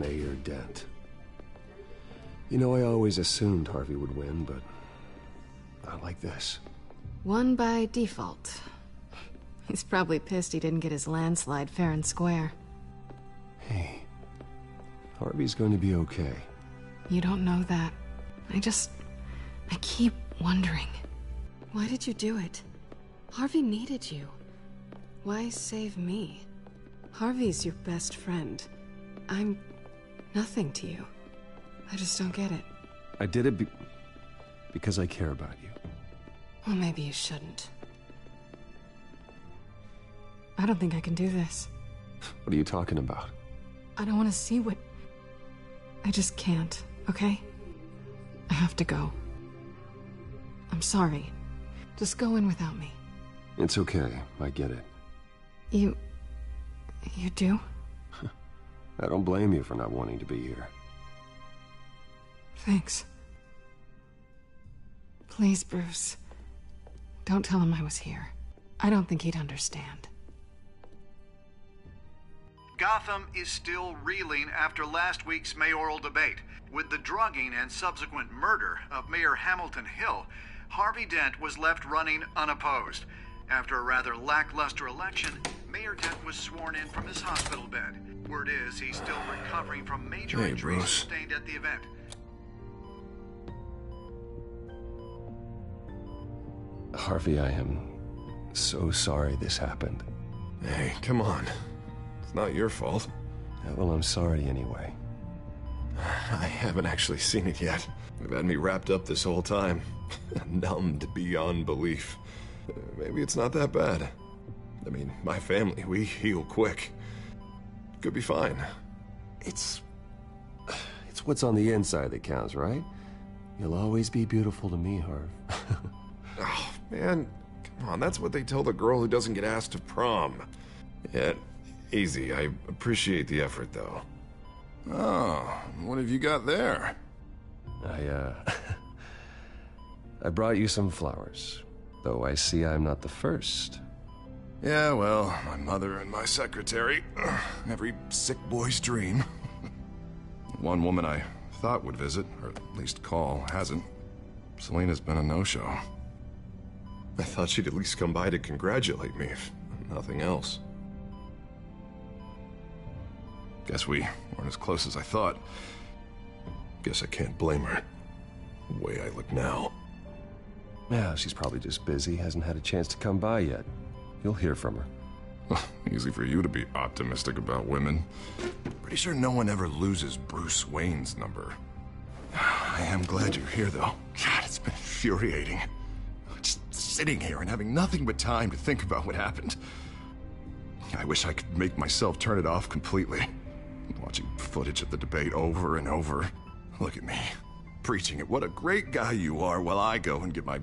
Mayor Dent. You know, I always assumed Harvey would win, but not like this. Won by default. He's probably pissed he didn't get his landslide fair and square. Hey, Harvey's going to be okay. You don't know that. I keep wondering. Why did you do it? Harvey needed you. Why save me? Harvey's your best friend. I'm nothing to you. I just don't get it. I did it because I care about you. Well, maybe you shouldn't. I don't think I can do this. What are you talking about? I don't want to see what... I just can't, okay? I have to go. I'm sorry. Just go in without me. It's okay. I get it. You do? I don't blame you for not wanting to be here. Thanks. Please, Bruce. Don't tell him I was here. I don't think he'd understand. Gotham is still reeling after last week's mayoral debate. With the drugging and subsequent murder of Mayor Hamilton Hill, Harvey Dent was left running unopposed. After a rather lackluster election, Mayor Dent was sworn in from his hospital bed. Word is he's still recovering from major injuries sustained at the event. Harvey, I am so sorry this happened. Hey, come on. It's not your fault. Yeah, well, I'm sorry anyway. I haven't actually seen it yet. They've had me wrapped up this whole time. Numbed beyond belief. Maybe it's not that bad. I mean, my family, we heal quick. Could be fine. It's what's on the inside that counts, right? You'll always be beautiful to me, Harv. Oh, man. Come on, that's what they tell the girl who doesn't get asked to prom. Yeah, easy. I appreciate the effort, though. Oh, what have you got there? I brought you some flowers. Though I see I'm not the first. Yeah, well, my mother and my secretary. Every sick boy's dream. One woman I thought would visit, or at least call, hasn't. Selena's been a no-show. I thought she'd at least come by to congratulate me, if nothing else. Guess we weren't as close as I thought. Guess I can't blame her. The way I look now. Yeah, she's probably just busy, hasn't had a chance to come by yet. You'll hear from her. Easy for you to be optimistic about women. Pretty sure no one ever loses Bruce Wayne's number. I am glad you're here, though. God, it's been infuriating. Just sitting here and having nothing but time to think about what happened. I wish I could make myself turn it off completely. Watching footage of the debate over and over. Look at me, preaching at what a great guy you are while I go and get my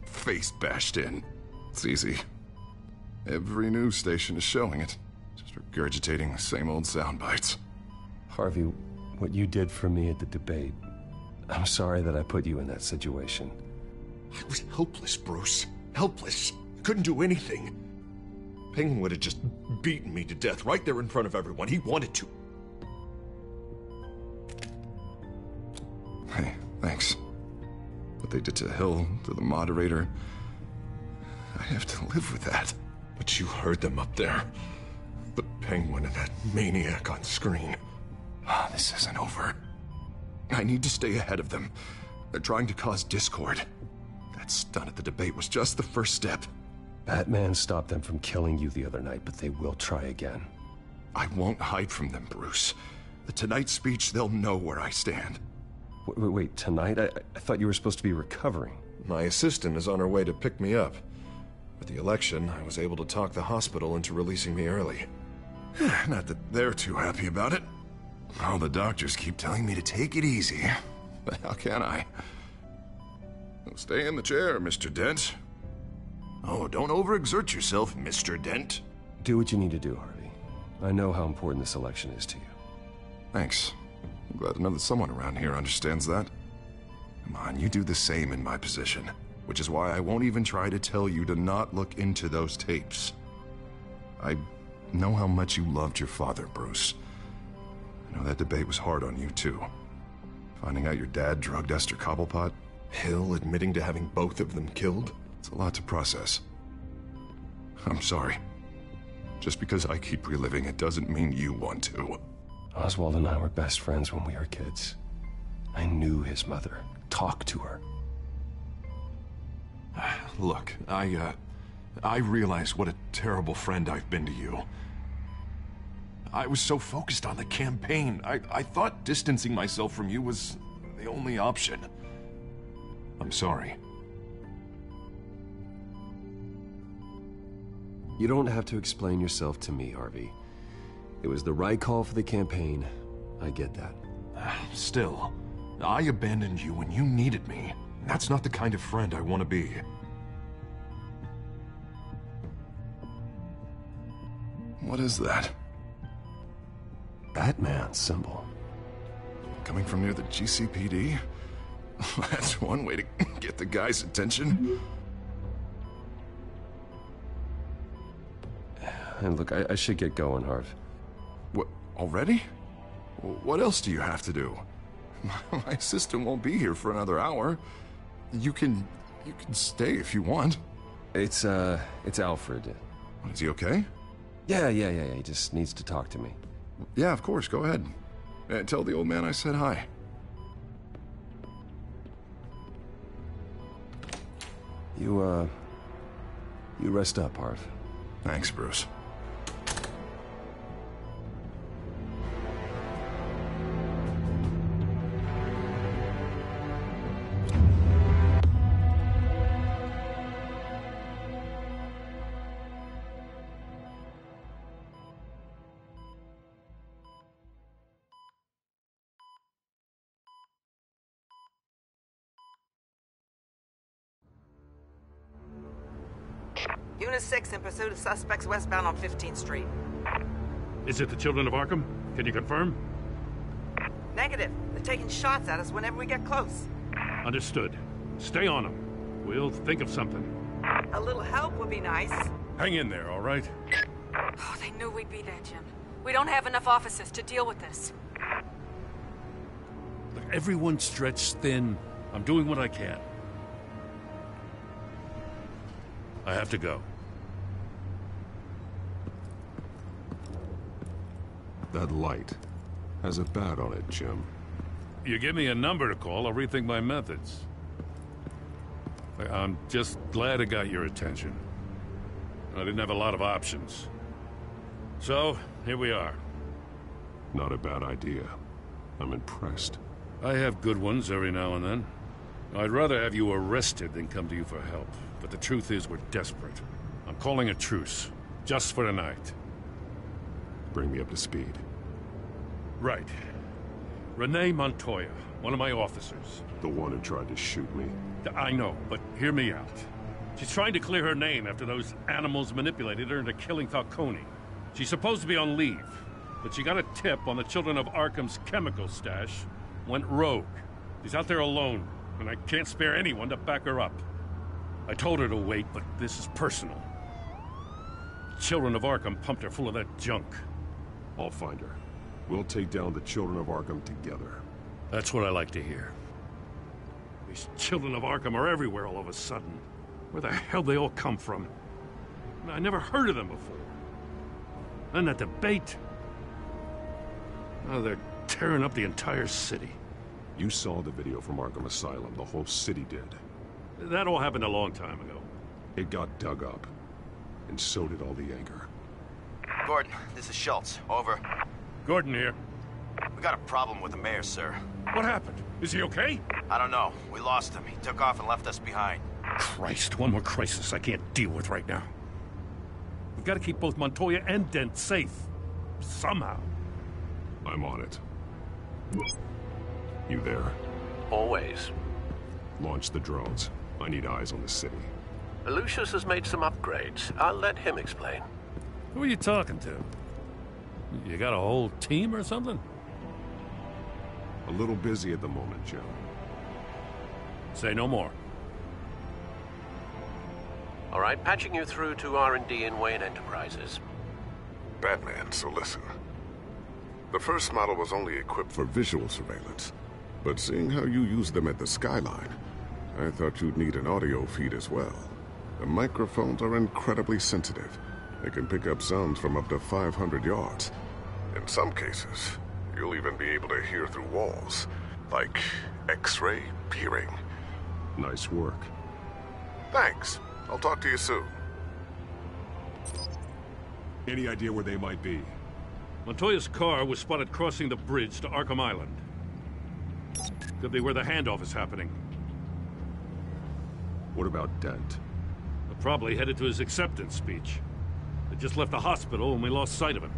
face bashed in. It's easy. Every news station is showing it. Just regurgitating the same old sound bites. Harvey, what you did for me at the debate, I'm sorry that I put you in that situation. I was helpless, Bruce. Helpless. Couldn't do anything. Penguin would have just beaten me to death right there in front of everyone. He wanted to. Hey, thanks. What they did to Hill, to the moderator, I have to live with that. But you heard them up there. The Penguin and that maniac on screen. This isn't over. I need to stay ahead of them. They're trying to cause discord. That stunt at the debate was just the first step. Batman stopped them from killing you the other night, but they will try again. I won't hide from them, Bruce. The Tonight speech, they'll know where I stand. Wait, tonight? I thought you were supposed to be recovering. My assistant is on her way to pick me up. With the election, I was able to talk the hospital into releasing me early. Not that they're too happy about it. All the doctors keep telling me to take it easy. But how can I? Stay in the chair, Mr. Dent. Oh, don't overexert yourself, Mr. Dent. Do what you need to do, Harvey. I know how important this election is to you. Thanks. I'm glad to know that someone around here understands that. Come on, you do the same in my position. Which is why I won't even try to tell you to not look into those tapes. I know how much you loved your father, Bruce. You know, that debate was hard on you, too. Finding out your dad drugged Esther Cobblepot, Hill admitting to having both of them killed. It's a lot to process. I'm sorry. Just because I keep reliving it doesn't mean you want to. Oswald and I were best friends when we were kids. I knew his mother. Talked to her. Look, I realize what a terrible friend I've been to you. I was so focused on the campaign. I thought distancing myself from you was the only option. I'm sorry. You don't have to explain yourself to me, Harvey. It was the right call for the campaign. I get that. Still, I abandoned you when you needed me. That's not the kind of friend I want to be. What is that? Batman's symbol. Coming from near the GCPD? That's one way to get the guy's attention. And look, I should get going, Harv. What, already? What else do you have to do? My assistant won't be here for another hour. You can stay if you want. It's Alfred. Is he okay? Yeah, he just needs to talk to me. Yeah, of course, go ahead. Tell the old man I said hi. You rest up, Harv. Thanks, Bruce. Unit 6 in pursuit of suspects westbound on 15th Street. Is it the Children of Arkham? Can you confirm? Negative. They're taking shots at us whenever we get close. Understood. Stay on them. We'll think of something. A little help would be nice. Hang in there, all right? Oh, they knew we'd be there, Jim. We don't have enough officers to deal with this. Look, everyone's stretched thin. I'm doing what I can. I have to go. That light has a bat on it, Jim. You give me a number to call, I'll rethink my methods. I'm just glad it got your attention. I didn't have a lot of options. So, here we are. Not a bad idea. I'm impressed. I have good ones every now and then. I'd rather have you arrested than come to you for help. But the truth is, we're desperate. I'm calling a truce. Just for tonight. Bring me up to speed. Right. Renee Montoya, one of my officers. The one who tried to shoot me. I know, but hear me out. She's trying to clear her name after those animals manipulated her into killing Falcone. She's supposed to be on leave, but she got a tip on the Children of Arkham's chemical stash, went rogue. She's out there alone, and I can't spare anyone to back her up. I told her to wait, but this is personal. Children of Arkham pumped her full of that junk. I'll find her. We'll take down the Children of Arkham together. That's what I like to hear. These Children of Arkham are everywhere all of a sudden. Where the hell they all come from? I never heard of them before. And that debate. Oh, they're tearing up the entire city. You saw the video from Arkham Asylum. The whole city did. That all happened a long time ago. It got dug up. And so did all the anger. Gordon, this is Schultz. Over. Gordon here. We got a problem with the mayor, sir. What happened? Is he okay? I don't know. We lost him. He took off and left us behind. Christ, one more crisis I can't deal with right now. We've got to keep both Montoya and Dent safe. Somehow. I'm on it. You there? Always. Launch the drones. I need eyes on the city. Lucius has made some upgrades. I'll let him explain. Who are you talking to? You got a whole team or something? A little busy at the moment, Joe. Say no more. All right, patching you through to R&D in Wayne Enterprises. Batman, so listen. The first model was only equipped for visual surveillance. But seeing how you use them at the skyline, I thought you'd need an audio feed as well. The microphones are incredibly sensitive. They can pick up sounds from up to 500 yards. In some cases, you'll even be able to hear through walls, like X-ray peering. Nice work. Thanks. I'll talk to you soon. Any idea where they might be? Montoya's car was spotted crossing the bridge to Arkham Island. Could be where the handoff is happening. What about Dent? Probably headed to his acceptance speech. They just left the hospital and we lost sight of him.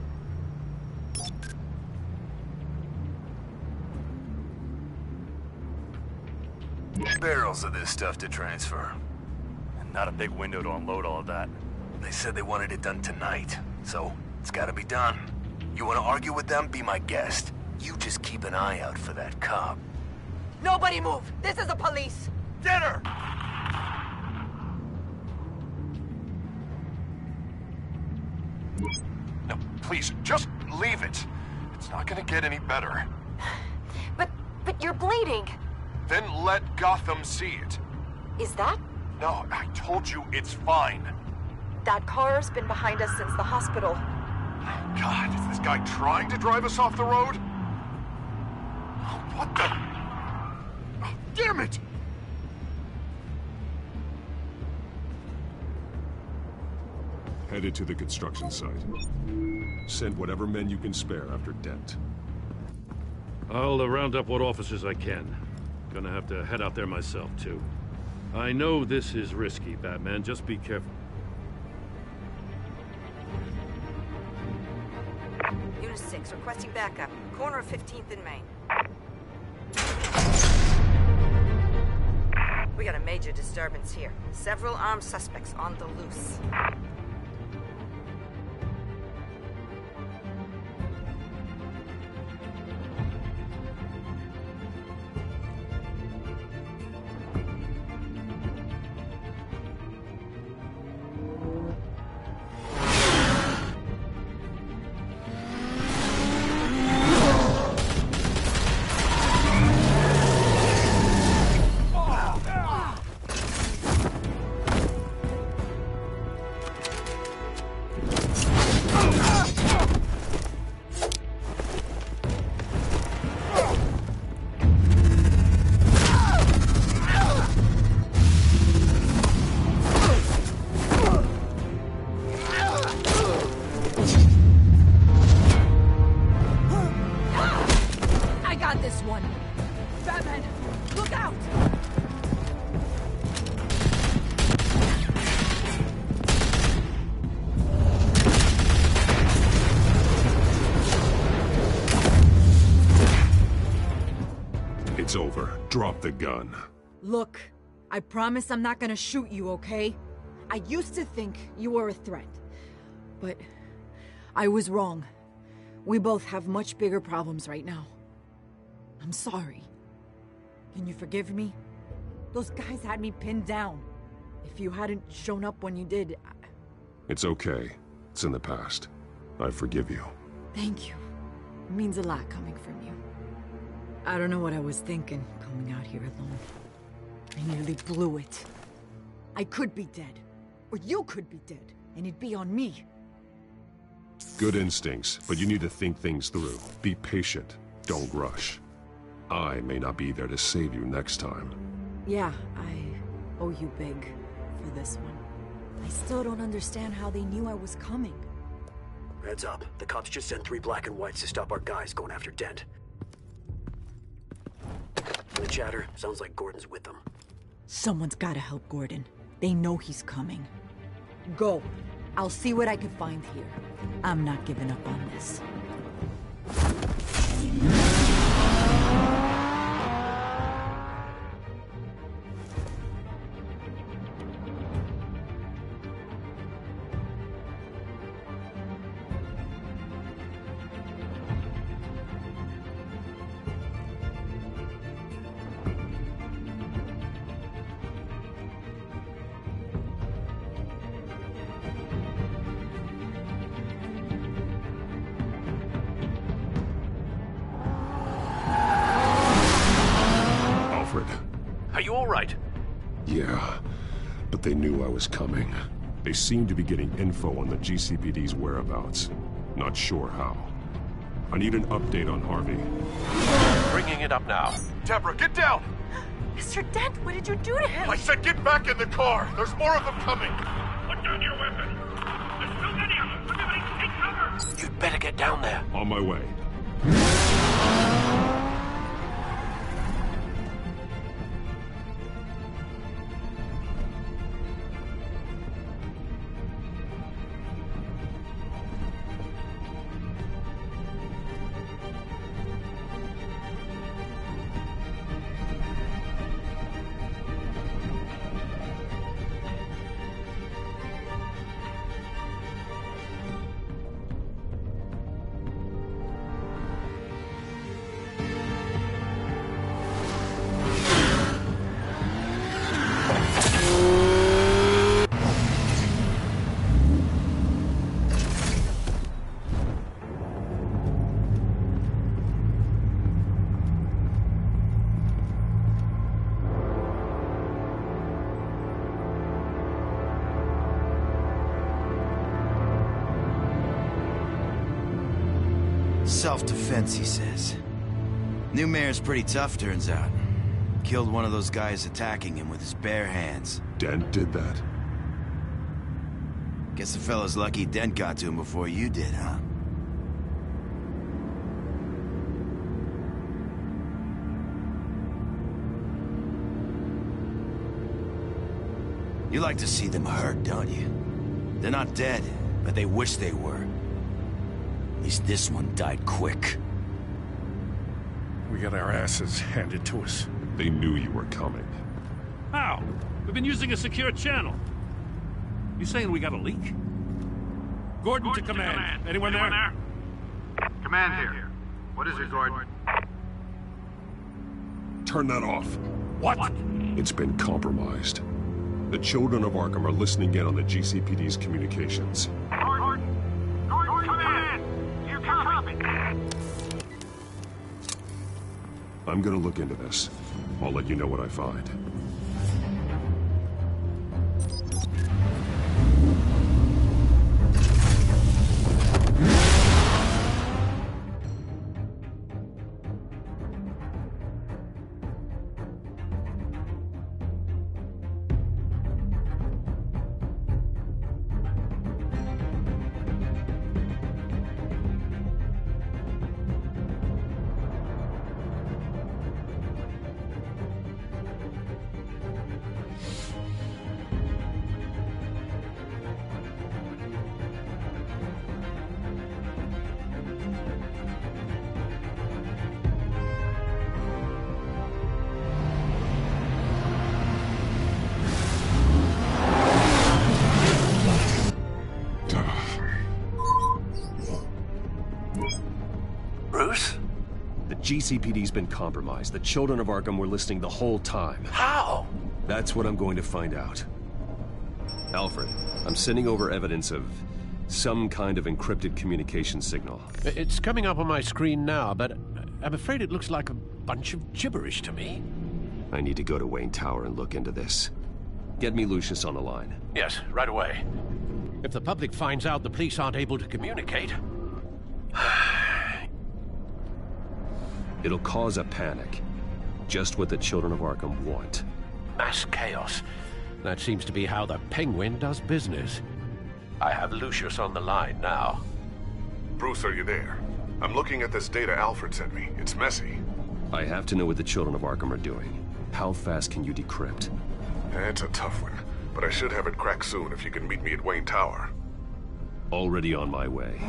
Barrels of this stuff to transfer. And not a big window to unload all of that. They said they wanted it done tonight, so it's gotta be done. You wanna argue with them? Be my guest. You just keep an eye out for that cop. Nobody move! This is the police! Get her! No, please, just leave it. It's not gonna get any better. But you're bleeding! Then let Gotham see it. Is that? No, I told you it's fine. That car's been behind us since the hospital. God, is this guy trying to drive us off the road? Oh, what the... Oh, damn it! Headed to the construction site. Send whatever men you can spare after Dent. I'll round up what officers I can. Gonna have to head out there myself, too. I know this is risky, Batman. Just be careful. Unit 6, requesting backup. Corner of 15th and Main. We got a major disturbance here. Several armed suspects on the loose. It's over. Drop the gun. Look, I promise I'm not gonna shoot you, okay? I used to think you were a threat, but I was wrong. We both have much bigger problems right now. I'm sorry. Can you forgive me? Those guys had me pinned down. If you hadn't shown up when you did, It's okay. It's in the past. I forgive you. Thank you. It means a lot coming from you. I don't know what I was thinking, coming out here alone. I nearly blew it. I could be dead. Or you could be dead, and it'd be on me. Good instincts, but you need to think things through. Be patient. Don't rush. I may not be there to save you next time. Yeah, I owe you big for this one. I still don't understand how they knew I was coming. Heads up. The cops just sent 3 black and whites to stop our guys going after Dent. From the chatter, sounds like Gordon's with them. Someone's gotta help Gordon. They know he's coming. Go. I'll see what I can find here. I'm not giving up on this. Are you all right? Yeah, but they knew I was coming. They seemed to be getting info on the GCPD's whereabouts. Not sure how. I need an update on Harvey. Bringing it up now. Deborah, get down! Mr. Dent, what did you do to him? I said get back in the car! There's more of them coming! Put down your weapon! There's too many of them! Everybody take cover! You'd better get down there. On my way. Self-defense, he says. New mayor's pretty tough, turns out. Killed one of those guys attacking him with his bare hands. Dent did that? Guess the fella's lucky Dent got to him before you did, huh? You like to see them hurt, don't you? They're not dead, but they wish they were. At least this one died quick. We got our asses handed to us. They knew you were coming. How? We've been using a secure channel. You saying we got a leak? Gordon to command. Anyone there? Command here. What is it, Gordon? Turn that off. What? It's been compromised. The children of Arkham are listening in on the GCPD's communications. Gordon, command! Do you copy? I'm gonna look into this. I'll let you know what I find. GCPD's been compromised. The children of Arkham were listening the whole time. How? That's what I'm going to find out. Alfred, I'm sending over evidence of some kind of encrypted communication signal. It's coming up on my screen now, but I'm afraid it looks like a bunch of gibberish to me. I need to go to Wayne Tower and look into this. Get me Lucius on the line. Yes, right away. If the public finds out the police aren't able to communicate... It'll cause a panic. Just what the children of Arkham want. Mass chaos. That seems to be how the Penguin does business. I have Lucius on the line now. Bruce, are you there? I'm looking at this data Alfred sent me. It's messy. I have to know what the children of Arkham are doing. How fast can you decrypt? It's a tough one, but I should have it cracked soon if you can meet me at Wayne Tower. Already on my way.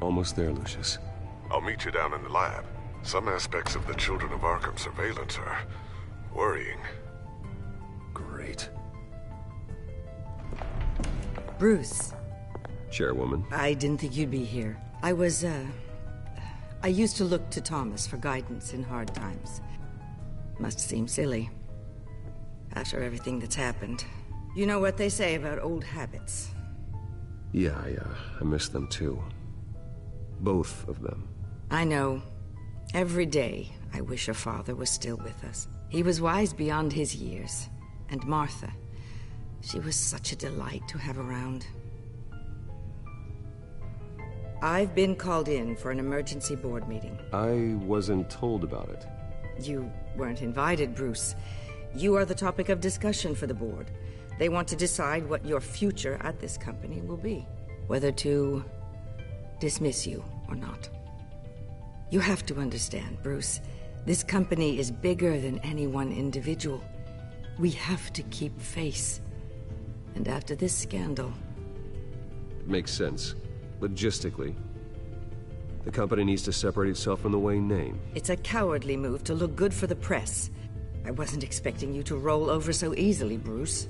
Almost there, Lucius. I'll meet you down in the lab. Some aspects of the Children of Arkham surveillance are worrying. Great. Bruce. Chairwoman. I didn't think you'd be here. I used to look to Thomas for guidance in hard times. Must seem silly. After everything that's happened. You know what they say about old habits. Yeah, I miss them too. Both of them. I know. Every day, I wish your father was still with us. He was wise beyond his years. And Martha, she was such a delight to have around. I've been called in for an emergency board meeting. I wasn't told about it. You weren't invited, Bruce. You are the topic of discussion for the board. They want to decide what your future at this company will be. Whether to dismiss you or not. You have to understand, Bruce. This company is bigger than any one individual. We have to keep face. And after this scandal... Makes sense. Logistically. The company needs to separate itself from the Wayne name. It's a cowardly move to look good for the press. I wasn't expecting you to roll over so easily, Bruce.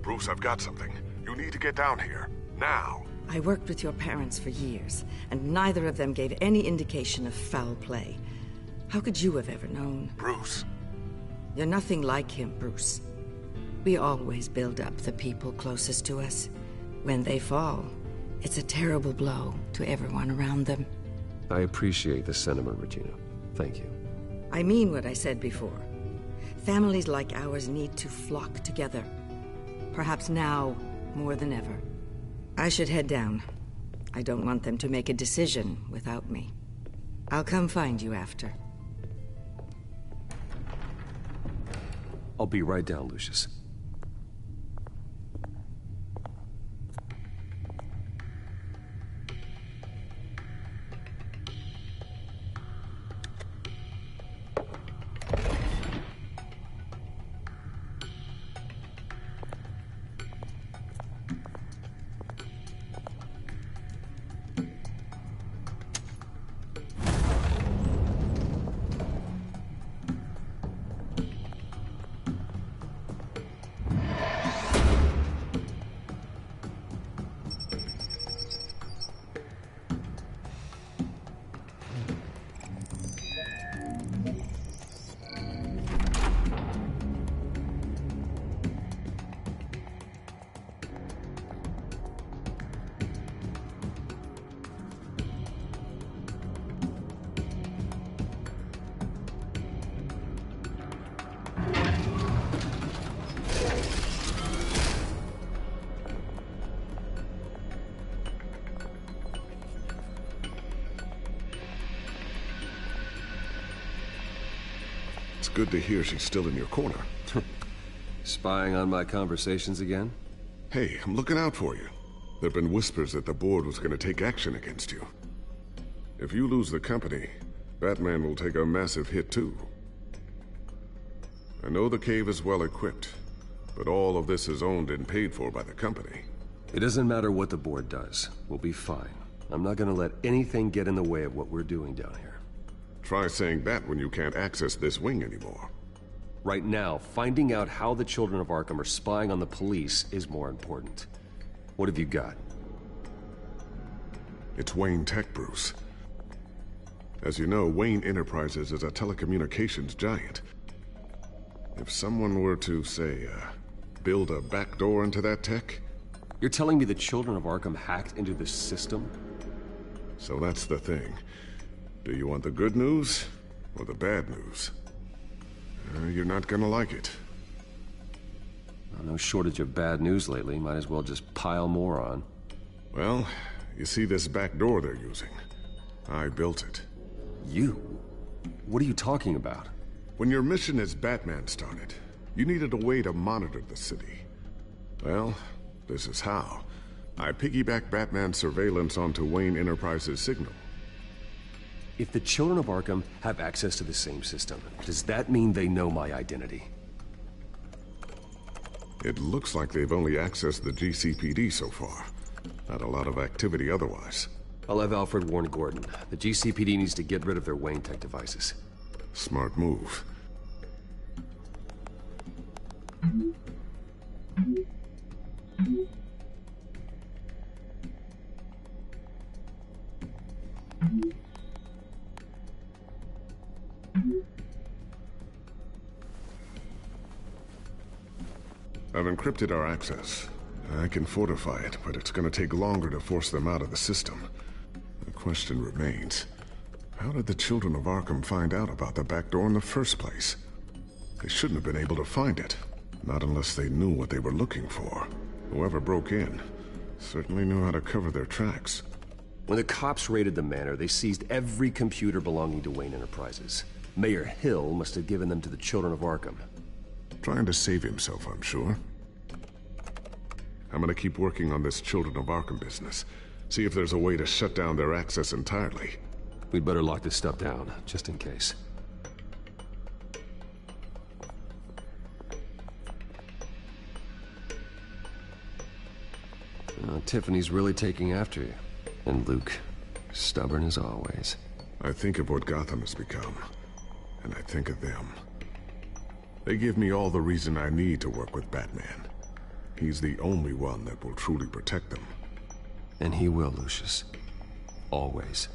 Bruce, I've got something. You need to get down here. Now. I worked with your parents for years, and neither of them gave any indication of foul play. How could you have ever known? Bruce. You're nothing like him, Bruce. We always build up the people closest to us. When they fall, it's a terrible blow to everyone around them. I appreciate the sentiment, Regina. Thank you. I mean what I said before. Families like ours need to flock together. Perhaps now, more than ever. I should head down. I don't want them to make a decision without me. I'll come find you after. I'll be right down, Lucius. It's good to hear she's still in your corner. Spying on my conversations again? Hey, I'm looking out for you. There've been whispers that the board was gonna take action against you. If you lose the company, Batman will take a massive hit too. I know the cave is well equipped, but all of this is owned and paid for by the company. It doesn't matter what the board does. We'll be fine. I'm not gonna let anything get in the way of what we're doing down here. Try saying that when you can't access this wing anymore. Right now, finding out how the Children of Arkham are spying on the police is more important. What have you got? It's Wayne Tech, Bruce. As you know, Wayne Enterprises is a telecommunications giant. If someone were to, say, build a backdoor into that tech... You're telling me the Children of Arkham hacked into this system? So that's the thing. Do you want the good news or the bad news? You're not gonna like it. No shortage of bad news lately. Might as well just pile more on. Well, you see this back door they're using? I built it. You? What are you talking about? When your mission as Batman started, you needed a way to monitor the city. Well, this is how. I piggybacked Batman's surveillance onto Wayne Enterprises' signal. If the Children of Arkham have access to the same system, does that mean they know my identity? It looks like they've only accessed the GCPD so far. Not a lot of activity otherwise. I'll have Alfred warn Gordon. The GCPD needs to get rid of their Wayne Tech devices. Smart move. I've encrypted our access. I can fortify it, but it's gonna take longer to force them out of the system. The question remains, how did the children of Arkham find out about the back door in the first place? They shouldn't have been able to find it, not unless they knew what they were looking for. Whoever broke in certainly knew how to cover their tracks. When the cops raided the manor, they seized every computer belonging to Wayne Enterprises. Mayor Hill must have given them to the children of Arkham. Trying to save himself, I'm sure. I'm gonna keep working on this Children of Arkham business. See if there's a way to shut down their access entirely. We'd better lock this stuff down, just in case. Tiffany's really taking after you. And Luke, stubborn as always. I think of what Gotham has become, and I think of them. They give me all the reason I need to work with Batman. He's the only one that will truly protect them. And he will, Lucius. Always.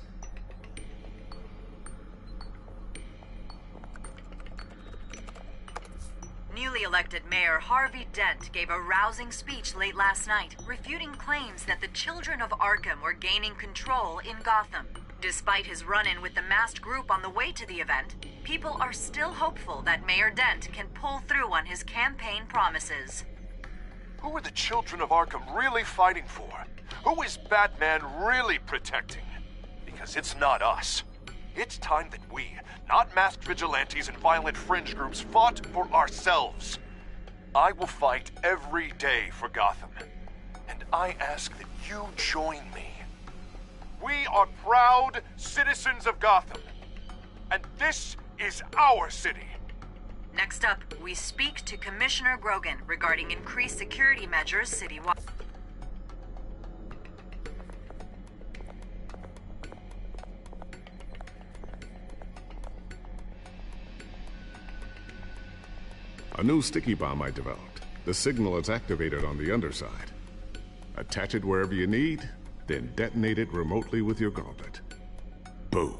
Newly elected Mayor Harvey Dent gave a rousing speech late last night, refuting claims that the children of Arkham were gaining control in Gotham. Despite his run-in with the masked group on the way to the event, people are still hopeful that Mayor Dent can pull through on his campaign promises. Who are the children of Arkham really fighting for? Who is Batman really protecting? Because it's not us. It's time that we, not masked vigilantes and violent fringe groups, fought for ourselves. I will fight every day for Gotham. And I ask that you join me. We are proud citizens of Gotham. And this is our city. Next up, we speak to Commissioner Grogan regarding increased security measures citywide. A new sticky bomb I developed. The signal is activated on the underside. Attach it wherever you need, then detonate it remotely with your gauntlet. Boom.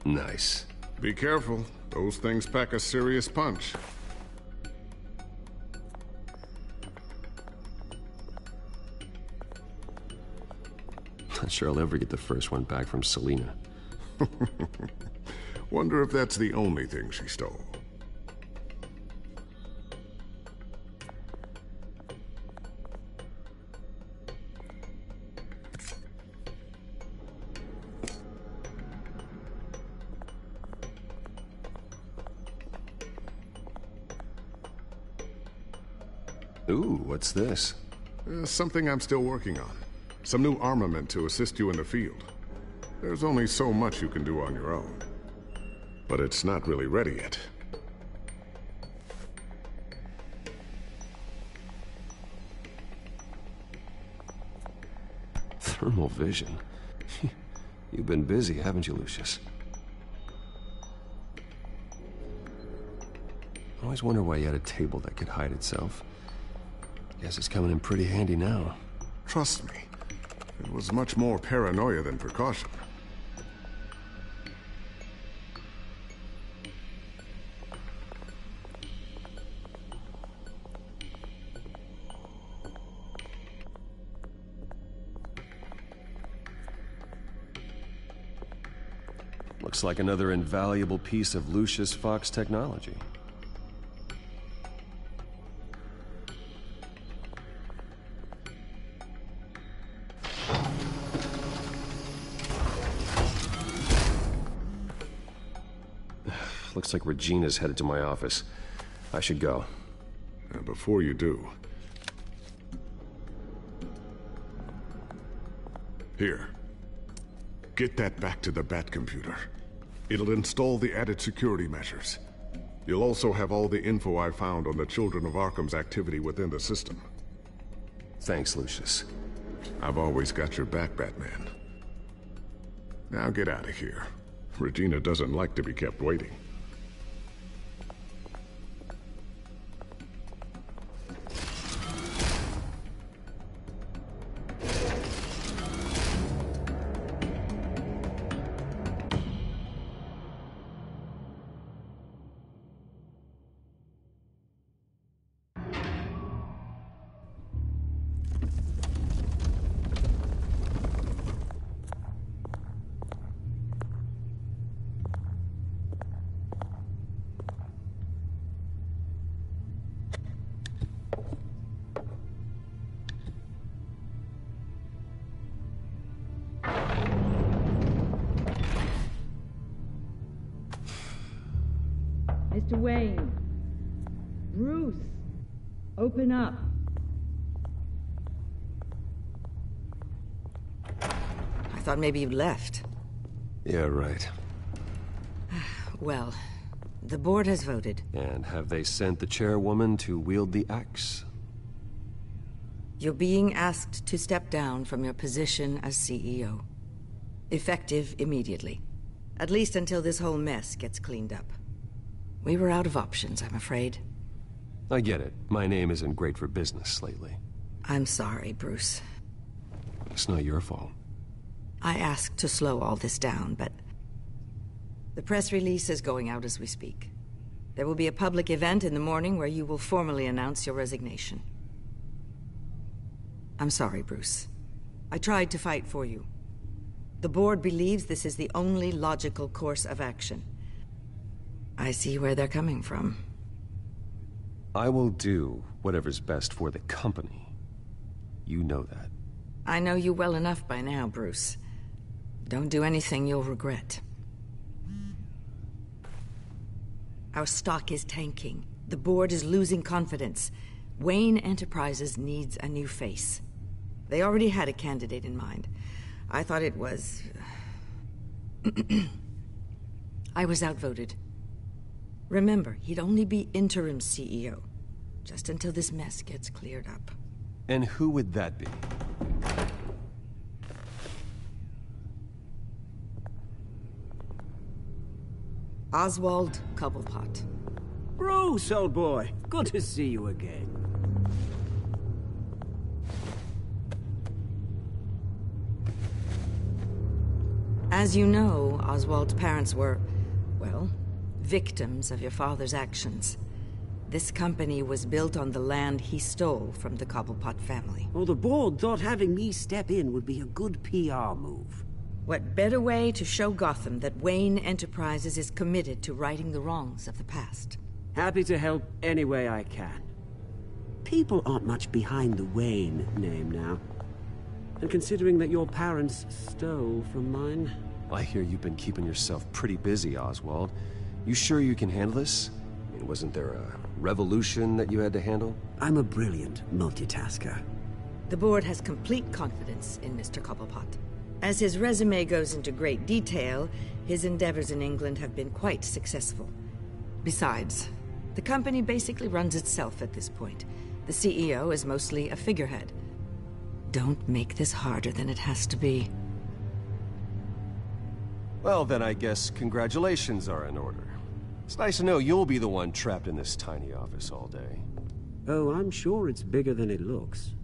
Nice. Be careful. Those things pack a serious punch. Not sure I'll ever get the first one back from Selina. Wonder if that's the only thing she stole. Ooh, what's this? Something I'm still working on. Some new armament to assist you in the field. There's only so much you can do on your own. But it's not really ready yet. Thermal vision? You've been busy, haven't you, Lucius? I always wonder why you had a table that could hide itself. Guess it's coming in pretty handy now. Trust me, it was much more paranoia than precaution. Looks like another invaluable piece of Lucius Fox technology. Looks like Regina's headed to my office. I should go. And before you do... Here. Get that back to the Bat computer. It'll install the added security measures. You'll also have all the info I found on the Children of Arkham's activity within the system. Thanks, Lucius. I've always got your back, Batman. Now get out of here. Regina doesn't like to be kept waiting. Mr. Wayne. Bruce. Open up. I thought maybe you left. Yeah, right. Well, the board has voted. And have they sent the chairwoman to wield the axe? You're being asked to step down from your position as CEO. Effective immediately. At least until this whole mess gets cleaned up. We were out of options, I'm afraid. I get it. My name isn't great for business lately. I'm sorry, Bruce. It's not your fault. I asked to slow all this down, but... the press release is going out as we speak. There will be a public event in the morning where you will formally announce your resignation. I'm sorry, Bruce. I tried to fight for you. The board believes this is the only logical course of action. I see where they're coming from. I will do whatever's best for the company. You know that. I know you well enough by now, Bruce. Don't do anything you'll regret. Our stock is tanking. The board is losing confidence. Wayne Enterprises needs a new face. They already had a candidate in mind. I thought it was... I was outvoted. Remember, he'd only be interim CEO, just until this mess gets cleared up. And who would that be? Oswald Cobblepot. Bruce, old boy. Good to see you again. As you know, Oswald's parents were, well, victims of your father's actions. This company was built on the land he stole from the Cobblepot family. Well, the board thought having me step in would be a good PR move. What better way to show Gotham that Wayne Enterprises is committed to righting the wrongs of the past? Happy to help any way I can. People aren't much behind the Wayne name now. And considering that your parents stole from mine... I hear you've been keeping yourself pretty busy, Oswald. You sure you can handle this? I mean, wasn't there a revolution that you had to handle? I'm a brilliant multitasker. The board has complete confidence in Mr. Cobblepot. As his resume goes into great detail, his endeavors in England have been quite successful. Besides, the company basically runs itself at this point. The CEO is mostly a figurehead. Don't make this harder than it has to be. Well, then I guess congratulations are in order. It's nice to know you'll be the one trapped in this tiny office all day. Oh, I'm sure it's bigger than it looks.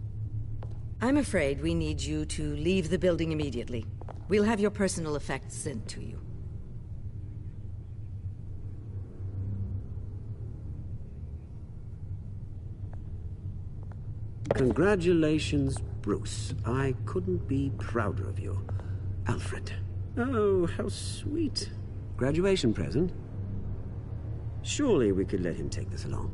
I'm afraid we need you to leave the building immediately. We'll have your personal effects sent to you. Congratulations, Bruce. I couldn't be prouder of you. Alfred. Oh, how sweet. Graduation present? Surely we could let him take this along.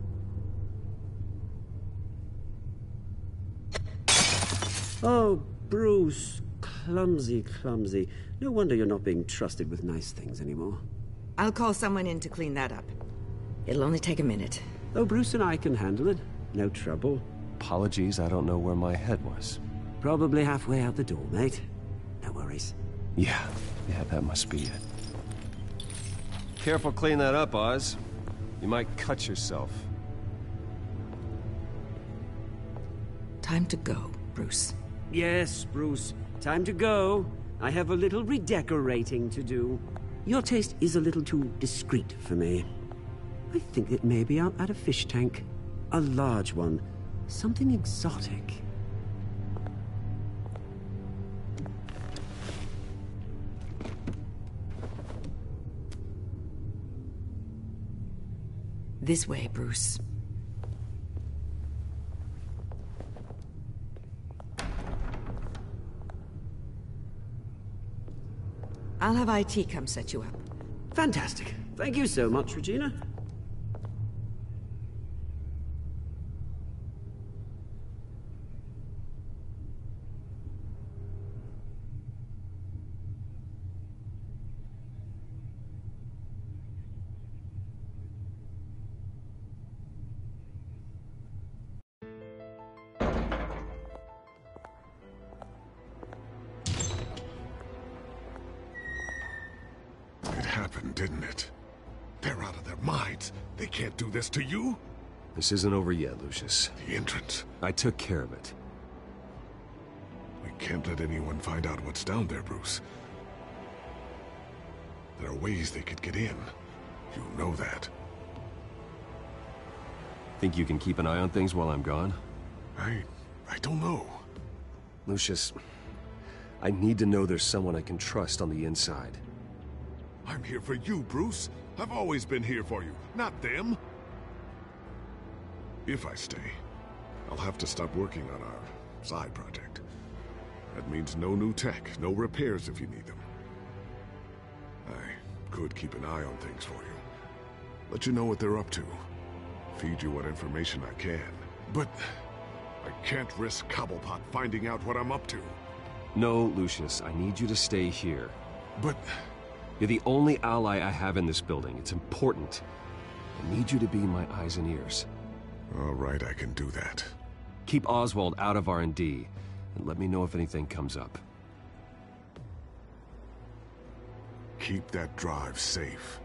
Oh, Bruce. Clumsy, clumsy. No wonder you're not being trusted with nice things anymore. I'll call someone in to clean that up. It'll only take a minute. Oh, Bruce and I can handle it. No trouble. Apologies, I don't know where my head was. Probably halfway out the door, mate. No worries. Yeah, that must be it. Careful clean that up, Oz. You might cut yourself. Time to go, Bruce. Yes, Bruce. Time to go. I have a little redecorating to do. Your taste is a little too discreet for me. I think that maybe I'll add a fish tank. A large one. Something exotic. This way, Bruce. I'll have IT come set you up. Fantastic. Thank you so much, Regina. It happened, didn't it? They're out of their minds. They can't do this to you? This isn't over yet, Lucius. The entrance. I took care of it. We can't let anyone find out what's down there, Bruce. There are ways they could get in. You know that. Think you can keep an eye on things while I'm gone? I don't know. Lucius, I need to know there's someone I can trust on the inside. I'm here for you, Bruce. I've always been here for you, not them. If I stay, I'll have to stop working on our side project. That means no new tech, no repairs if you need them. I could keep an eye on things for you. Let you know what they're up to. Feed you what information I can. But I can't risk Cobblepot finding out what I'm up to. No, Lucius, I need you to stay here. But... You're the only ally I have in this building. It's important. I need you to be my eyes and ears. All right, I can do that. Keep Oswald out of R&D, and let me know if anything comes up. Keep that drive safe.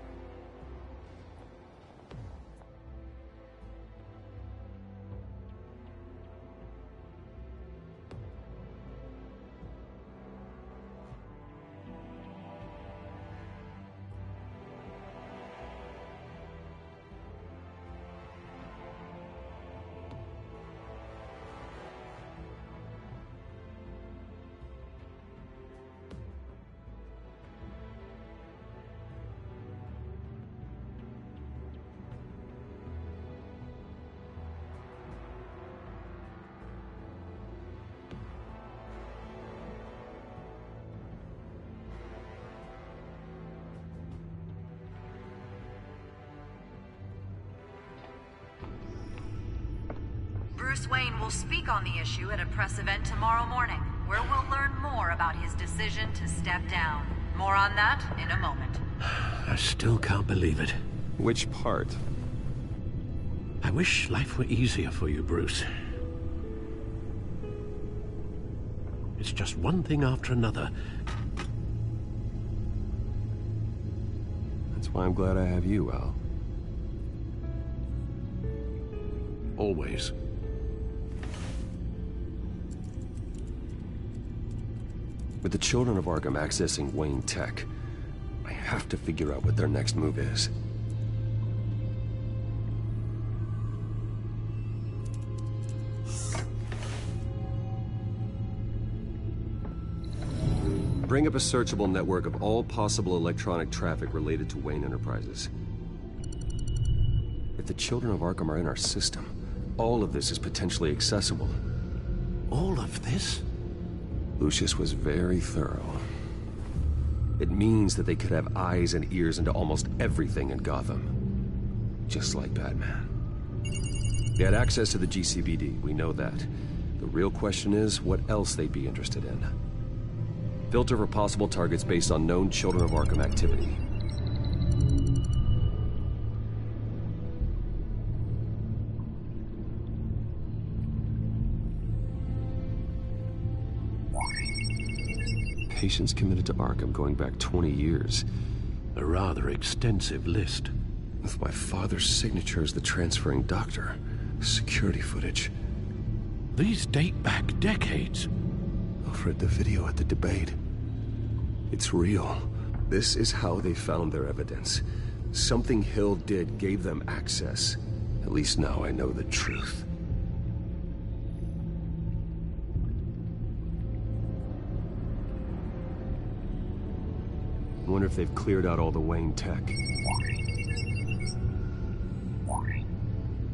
Bruce Wayne will speak on the issue at a press event tomorrow morning, where we'll learn more about his decision to step down. More on that in a moment. I still can't believe it. Which part? I wish life were easier for you, Bruce. It's just one thing after another. That's why I'm glad I have you, Al. Always. With the children of Arkham accessing Wayne Tech, I have to figure out what their next move is. Bring up a searchable network of all possible electronic traffic related to Wayne Enterprises. If the children of Arkham are in our system, all of this is potentially accessible. All of this? Lucius was very thorough. It means that they could have eyes and ears into almost everything in Gotham. Just like Batman. They had access to the GCPD, we know that. The real question is, what else they'd be interested in. Filter for possible targets based on known Children of Arkham activity. Patients committed to Arkham going back 20 years. A rather extensive list. With my father's signature as the transferring doctor. Security footage. These date back decades. I've read the video at the debate. It's real. This is how they found their evidence. Something Hill did gave them access. At least now I know the truth. I wonder if they've cleared out all the Wayne tech.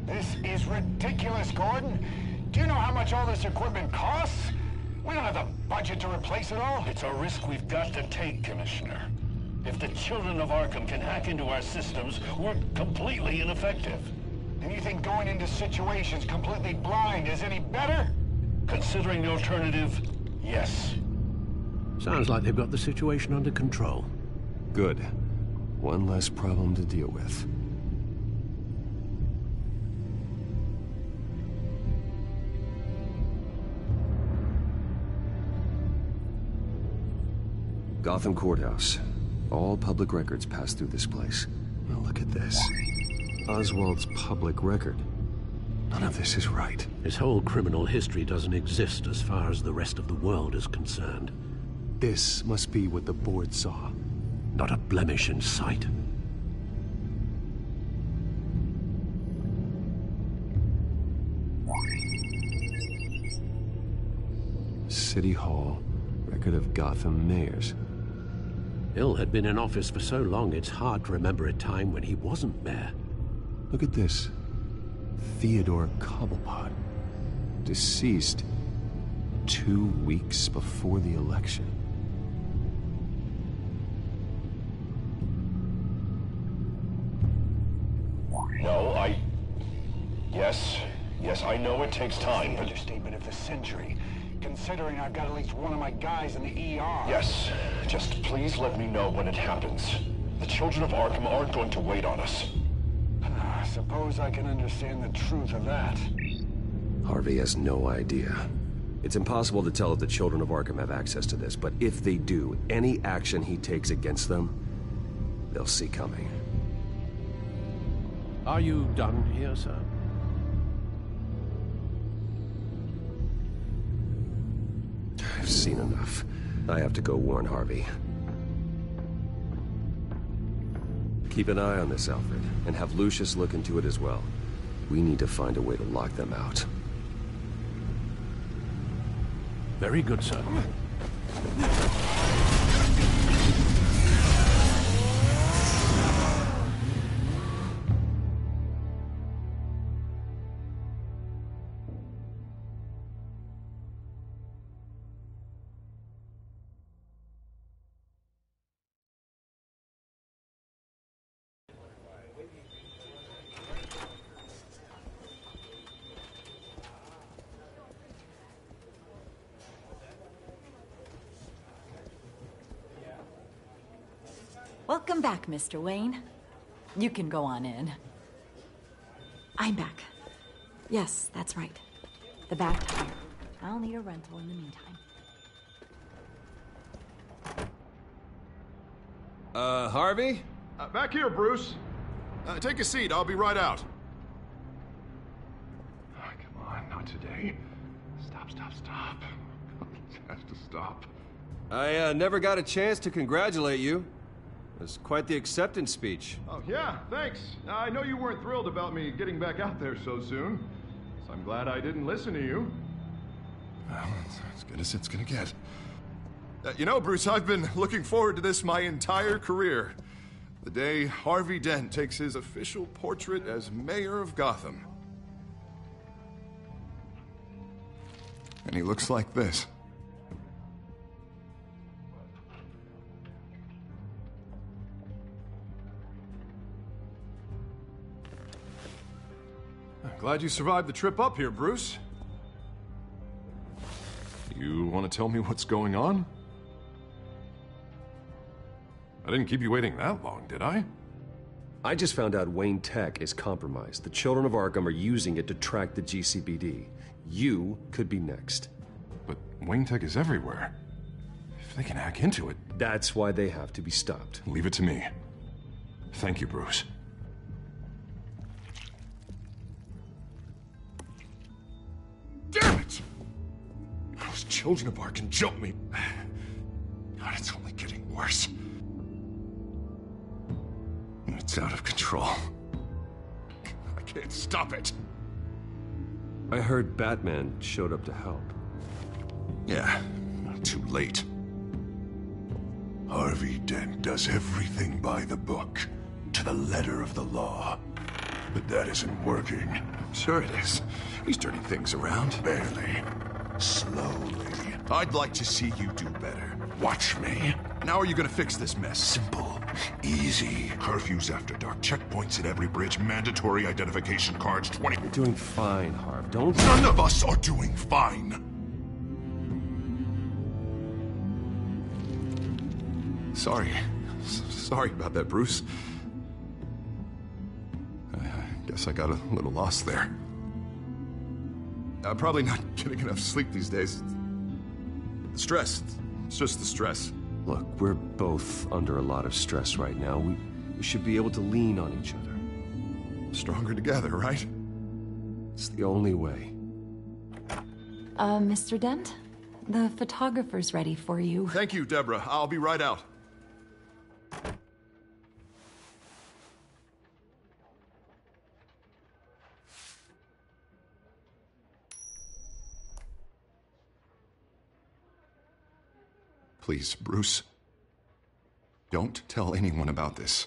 This is ridiculous, Gordon. Do you know how much all this equipment costs? We don't have the budget to replace it all. It's a risk we've got to take, Commissioner. If the children of Arkham can hack into our systems, we're completely ineffective. And you think going into situations completely blind is any better? Considering the alternative, yes. Sounds like they've got the situation under control. Good. One less problem to deal with. Gotham Courthouse. All public records pass through this place. Now look at this. Oswald's public record. None of this is right. His whole criminal history doesn't exist as far as the rest of the world is concerned. This must be what the board saw. Not a blemish in sight. City Hall. Record of Gotham mayors. Hill had been in office for so long, it's hard to remember a time when he wasn't mayor. Look at this. Theodore Cobblepot. Deceased 2 weeks before the election. No, Yes, I know it takes time, but... Understatement of the century. Considering I've got at least one of my guys in the ER. Yes, just please let me know when it happens. The children of Arkham aren't going to wait on us. I suppose I can understand the truth of that. Harvey has no idea. It's impossible to tell if the children of Arkham have access to this, but if they do, any action he takes against them, they'll see coming. Are you done here, sir? I've seen enough. I have to go warn Harvey. Keep an eye on this, Alfred, and have Lucius look into it as well. We need to find a way to lock them out. Very good, sir. Welcome back, Mr. Wayne. You can go on in. I'm back. Yes, that's right. The back tire. I'll need a rental in the meantime. Harvey? Back here, Bruce. Take a seat. I'll be right out. Oh, come on, not today. Stop. It has to stop. I never got a chance to congratulate you. It was quite the acceptance speech. Oh, yeah, thanks. I know you weren't thrilled about me getting back out there so soon. So I'm glad I didn't listen to you. Well, it's as good as it's gonna get. You know, Bruce, I've been looking forward to this my entire career. The day Harvey Dent takes his official portrait as mayor of Gotham. And he looks like this. I'm glad you survived the trip up here, Bruce. You want to tell me what's going on? I didn't keep you waiting that long, did I? I just found out Wayne Tech is compromised. The children of Arkham are using it to track the GCPD. You could be next. But Wayne Tech is everywhere. If they can hack into it... That's why they have to be stopped. Leave it to me. Thank you, Bruce. Damn it! Those children of Arkham jumped me. God, it's only getting worse. It's out of control. I can't stop it. I heard Batman showed up to help. Yeah, too late. Harvey Dent does everything by the book, to the letter of the law. But that isn't working. Sure it is. He's turning things around. Barely. Slowly. I'd like to see you do better. Watch me. Now are you gonna fix this mess? Simple. Easy. Curfews after dark. Checkpoints at every bridge. Mandatory identification cards. 20... You're doing fine, Harv. Don't... None of us are doing fine. Sorry. Sorry about that, Bruce. I guess I got a little lost there. I'm probably not getting enough sleep these days. The stress. It's just the stress. Look, we're both under a lot of stress right now. We should be able to lean on each other. Stronger together, right? It's the only way. Mr. Dent? The photographer's ready for you. Thank you, Deborah. I'll be right out. Please, Bruce. Don't tell anyone about this.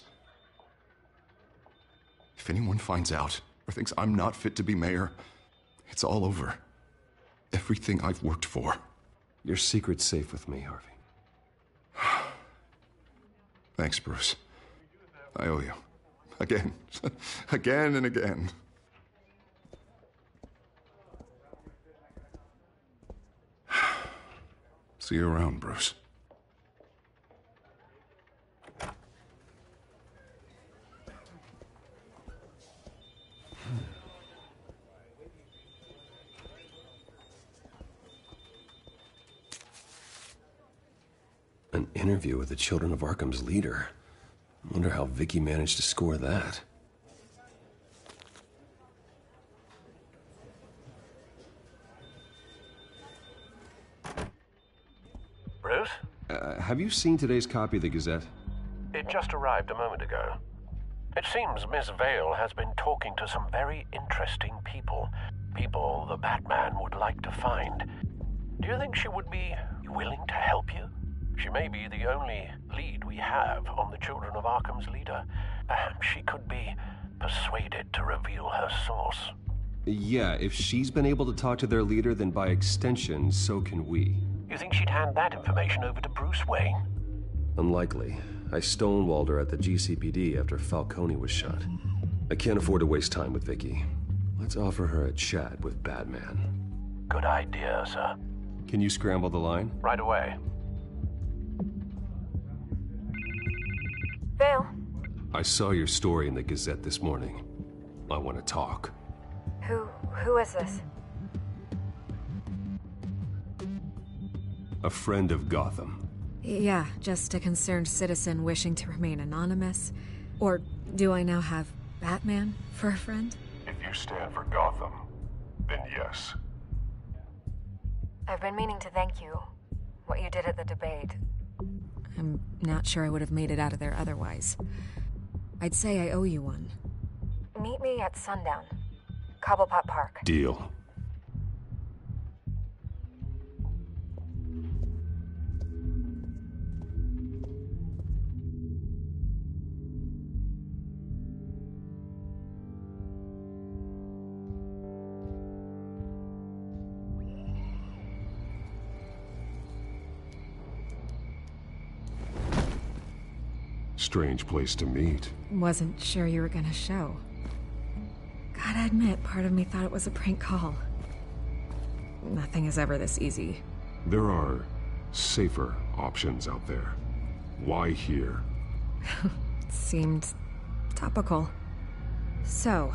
If anyone finds out or thinks I'm not fit to be mayor, it's all over. Everything I've worked for. Your secret's safe with me, Harvey. Thanks, Bruce. I owe you. Again. Again and again. See you around, Bruce. An interview with the Children of Arkham's leader. I wonder how Vicky managed to score that. Bruce? Have you seen today's copy of the Gazette? It just arrived a moment ago. It seems Miss Vale has been talking to some very interesting people. People the Batman would like to find. Do you think she would be willing to help you? She may be the only lead we have on the Children of Arkham's leader. Perhaps she could be persuaded to reveal her source. Yeah, if she's been able to talk to their leader, then by extension, so can we. You think she'd hand that information over to Bruce Wayne? Unlikely. I stonewalled her at the GCPD after Falcone was shot. I can't afford to waste time with Vicky. Let's offer her a chat with Batman. Good idea, sir. Can you scramble the line? Right away. Vale. I saw your story in the Gazette this morning. I want to talk. Who is this? A friend of Gotham. Yeah, just a concerned citizen wishing to remain anonymous. Or do I now have Batman for a friend? If you stand for Gotham, then yes. I've been meaning to thank you. What you did at the debate. I'm not sure I would have made it out of there otherwise. I'd say I owe you one. Meet me at sundown. Cobblepot Park. Deal. Strange place to meet. Wasn't sure you were gonna show. Gotta admit, part of me thought it was a prank call. Nothing is ever this easy. There are safer options out there. Why here? Seemed topical. So,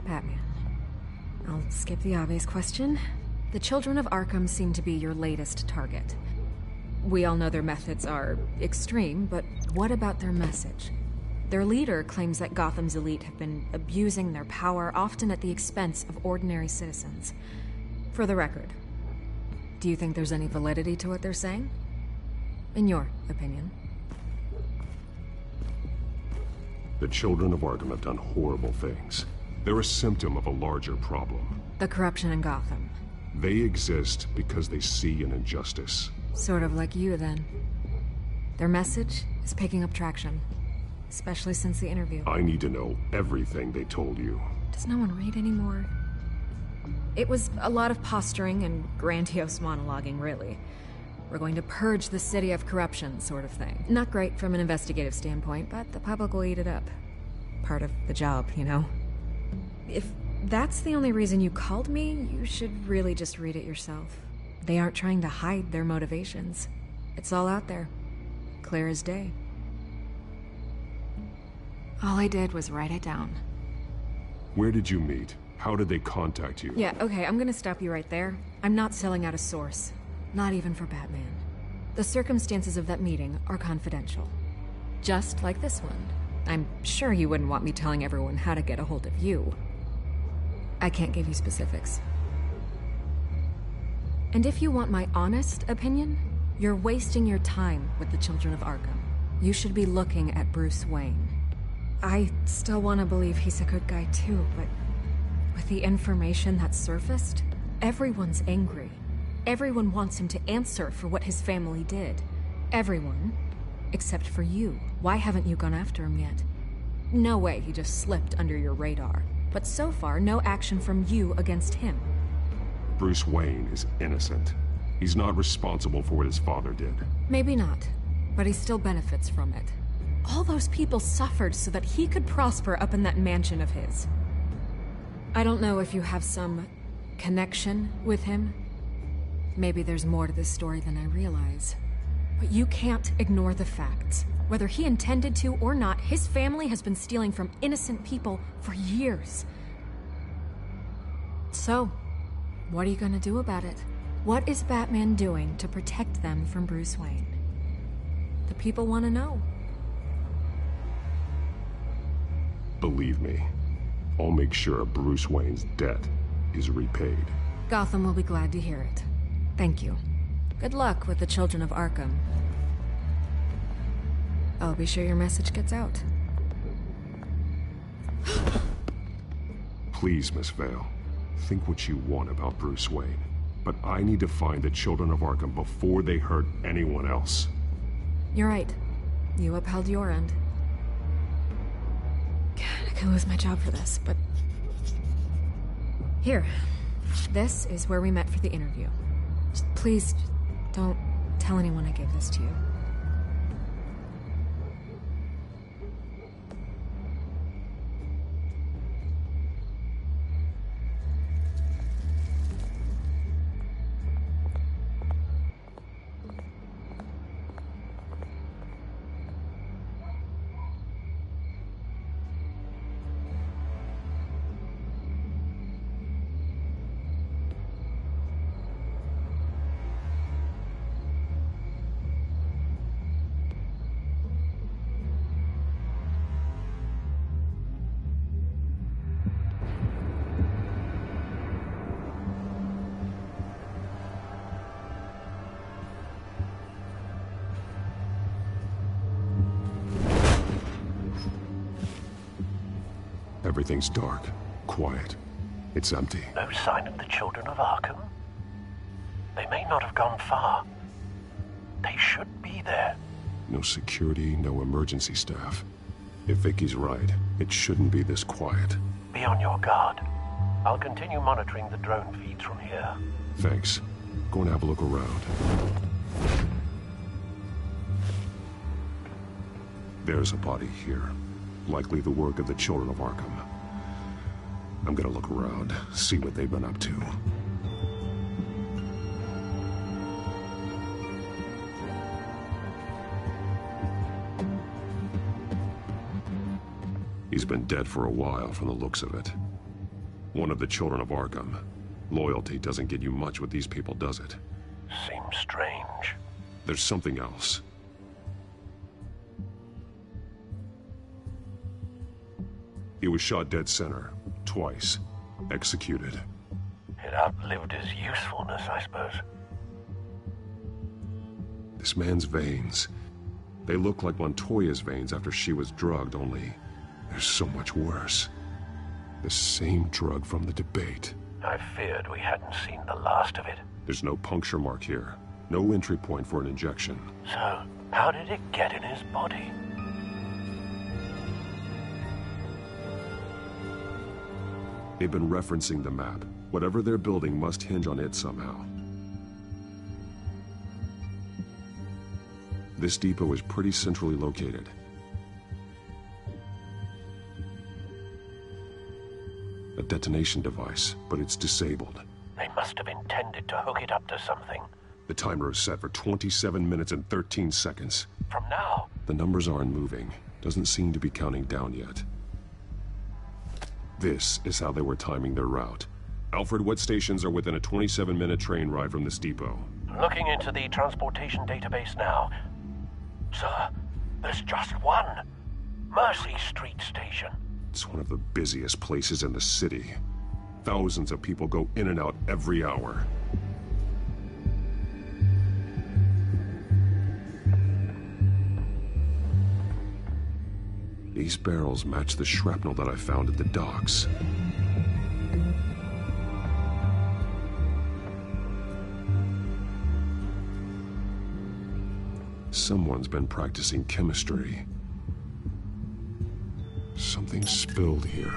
Batman. I'll skip the obvious question. The Children of Arkham seem to be your latest target. We all know their methods are extreme, but what about their message? Their leader claims that Gotham's elite have been abusing their power, often at the expense of ordinary citizens. For the record, do you think there's any validity to what they're saying? in your opinion? The children of Arkham have done horrible things. They're a symptom of a larger problem. The corruption in Gotham. They exist because they see an injustice. Sort of like you, then. Their message is picking up traction. Especially since the interview. I need to know everything they told you. Does no one read anymore? It was a lot of posturing and grandiose monologuing, really. We're going to purge the city of corruption, sort of thing. Not great from an investigative standpoint, but the public will eat it up. Part of the job, you know? If that's the only reason you called me, you should really just read it yourself. They aren't trying to hide their motivations. It's all out there. Clear as day. All I did was write it down. Where did you meet? How did they contact you? Yeah, okay, I'm gonna stop you right there. I'm not selling out a source. Not even for Batman. The circumstances of that meeting are confidential. Just like this one. I'm sure you wouldn't want me telling everyone how to get a hold of you. I can't give you specifics. And if you want my honest opinion, you're wasting your time with the children of Arkham. You should be looking at Bruce Wayne. I still want to believe he's a good guy too, but with the information that surfaced, everyone's angry. Everyone wants him to answer for what his family did. Everyone, except for you. Why haven't you gone after him yet? No way he just slipped under your radar. But so far, no action from you against him. Bruce Wayne is innocent. He's not responsible for what his father did. Maybe not, but he still benefits from it. All those people suffered so that he could prosper up in that mansion of his. I don't know if you have some connection with him. Maybe there's more to this story than I realize. But you can't ignore the facts. Whether he intended to or not, his family has been stealing from innocent people for years. So, what are you gonna do about it? What is Batman doing to protect them from Bruce Wayne? The people want to know. Believe me, I'll make sure Bruce Wayne's debt is repaid. Gotham will be glad to hear it. Thank you. Good luck with the children of Arkham. I'll be sure your message gets out. Please, Miss Vale, think what you want about Bruce Wayne. But I need to find the children of Arkham before they hurt anyone else. You're right. You upheld your end. God, I could lose my job for this, but... Here. This is where we met for the interview. Just please, don't tell anyone I gave this to you. Everything's dark, quiet. It's empty. No sign of the children of Arkham? They may not have gone far. They should be there. No security, no emergency staff. If Vicky's right, it shouldn't be this quiet. Be on your guard. I'll continue monitoring the drone feeds from here. Thanks. Go and have a look around. There's a body here. Likely the work of the children of Arkham. I'm gonna look around, see what they've been up to. He's been dead for a while from the looks of it. One of the children of Arkham. Loyalty doesn't get you much with these people, does it? Seems strange. There's something else. He was shot dead center, twice, executed. It outlived his usefulness, I suppose. The This man's veins. They look like Montoya's veins after she was drugged, only they're so much worse. The same drug from the debate. I feared we hadn't seen the last of it. There's no puncture mark here. No entry point for an injection. So, how did it get in his body? They've been referencing the map. Whatever they're building must hinge on it somehow. This depot is pretty centrally located. A detonation device, but it's disabled. They must have intended to hook it up to something. The timer is set for 27 minutes and 13 seconds. From now? The numbers aren't moving. Doesn't seem to be counting down yet. This is how they were timing their route. Alfred, what stations are within a 27-minute train ride from this depot? Looking into the transportation database now. Sir, there's just one. Mercy Street Station. It's one of the busiest places in the city. Thousands of people go in and out every hour. These barrels match the shrapnel that I found at the docks. Someone's been practicing chemistry. Something spilled here.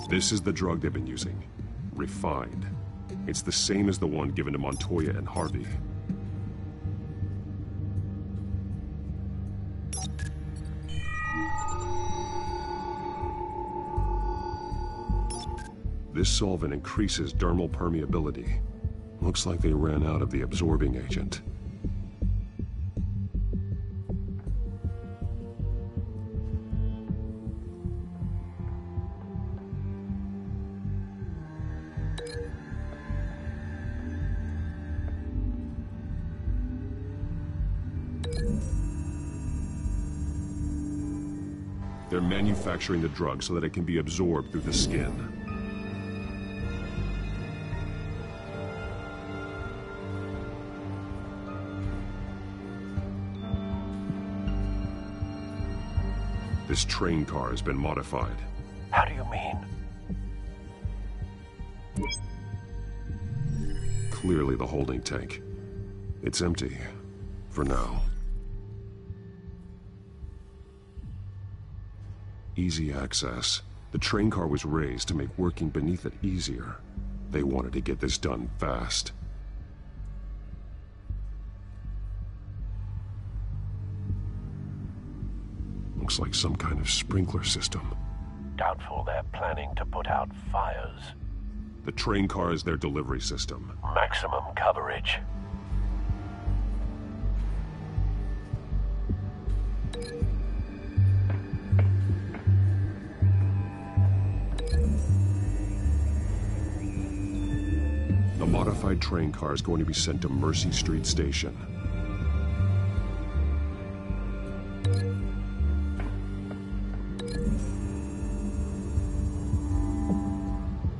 This is the drug they've been using. Refined. It's the same as the one given to Montoya and Harvey. This solvent increases dermal permeability. Looks like they ran out of the absorbing agent. They're manufacturing the drug so that it can be absorbed through the skin. This train car has been modified. How do you mean? Clearly the holding tank. It's empty. For now. Easy access. The train car was raised to make working beneath it easier. They wanted to get this done fast. Looks like some kind of sprinkler system. Doubtful they're planning to put out fires. The train car is their delivery system. Maximum coverage. The modified train car is going to be sent to Mercy Street Station.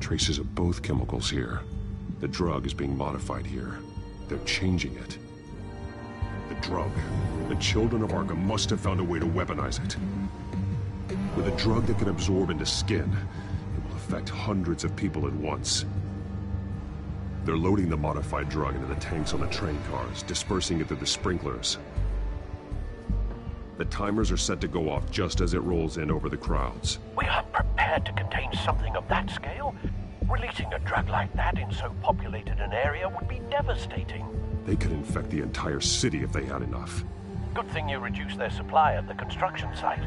Traces of both chemicals here. The drug is being modified here. They're changing it. The drug. The children of Arkham must have found a way to weaponize it. With a drug that can absorb into skin, it will affect hundreds of people at once. They're loading the modified drug into the tanks on the train cars, dispersing it through the sprinklers. The timers are set to go off just as it rolls in over the crowds. We aren't prepared to contain something of that scale. Releasing a drug like that in so populated an area would be devastating. They could infect the entire city if they had enough. Good thing you reduced their supply at the construction site.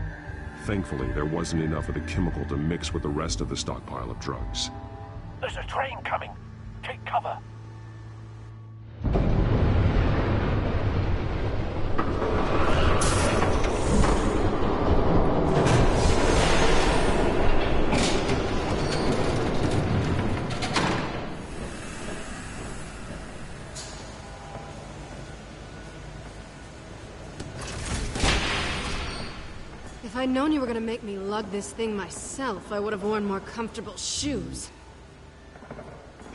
Thankfully, there wasn't enough of the chemical to mix with the rest of the stockpile of drugs. There's a train coming. Take cover. If I'd known you were gonna make me lug this thing myself, I would have worn more comfortable shoes.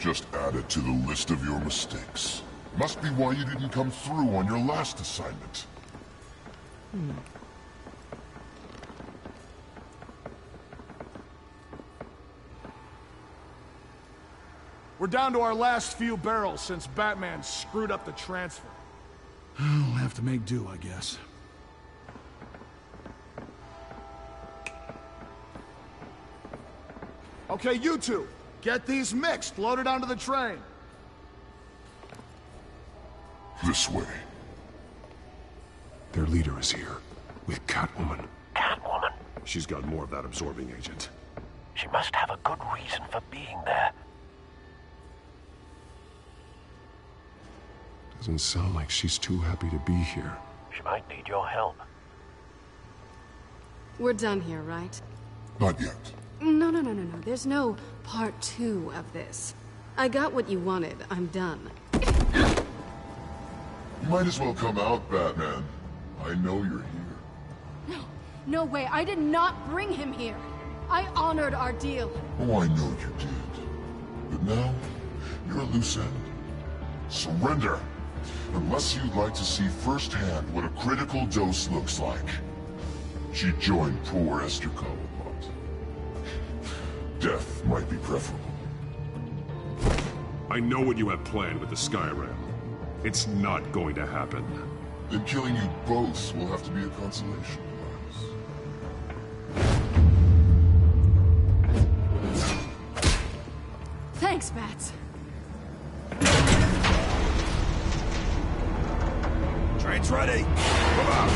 Just added to the list of your mistakes. Must be why you didn't come through on your last assignment. We're down to our last few barrels since Batman screwed up the transfer. We'll have to make do, I guess. Okay, you two, get these mixed, loaded onto the train. This way. Their leader is here, with Catwoman. Catwoman? She's got more of that absorbing agent. She must have a good reason for being there. Doesn't sound like she's too happy to be here. She might need your help. We're done here, right? Not yet. No. There's no part 2 of this. I got what you wanted. I'm done. You might as well come out, Batman. I know you're here. No way. I did not bring him here. I honored our deal. Oh, I know you did. But now, you're a loose end. Surrender! Unless you'd like to see firsthand what a critical dose looks like. She joined poor Esther Cobblepot. Death might be preferable. I know what you have planned with the Skyrim. It's not going to happen. Then killing you both will have to be a consolation prize. Thanks, Bats. Train's ready. Come on.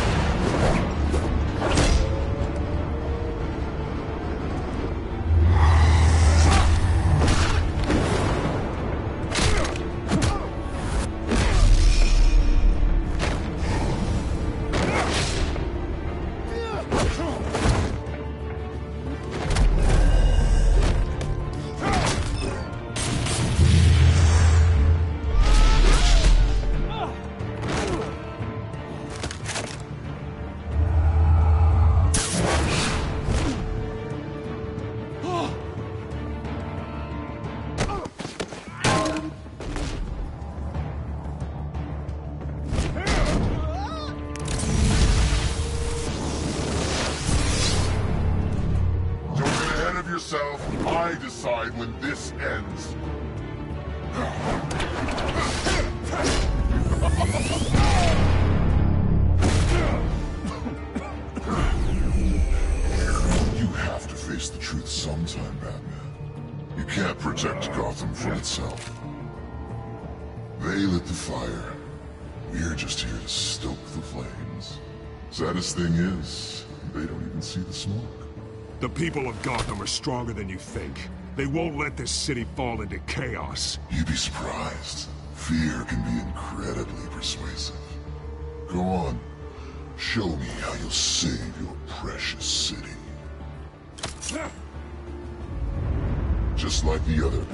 I decide when this ends. You have to face the truth sometime, Batman. You can't protect Gotham from itself. They lit the fire. We're just here to stoke the flames. Saddest thing is, they don't even see the smoke. The people of Gotham are stronger than you think. They won't let this city fall into chaos. You'd be surprised. Fear can be incredibly persuasive. Go on. Show me how you'll save your precious city. Just like the other.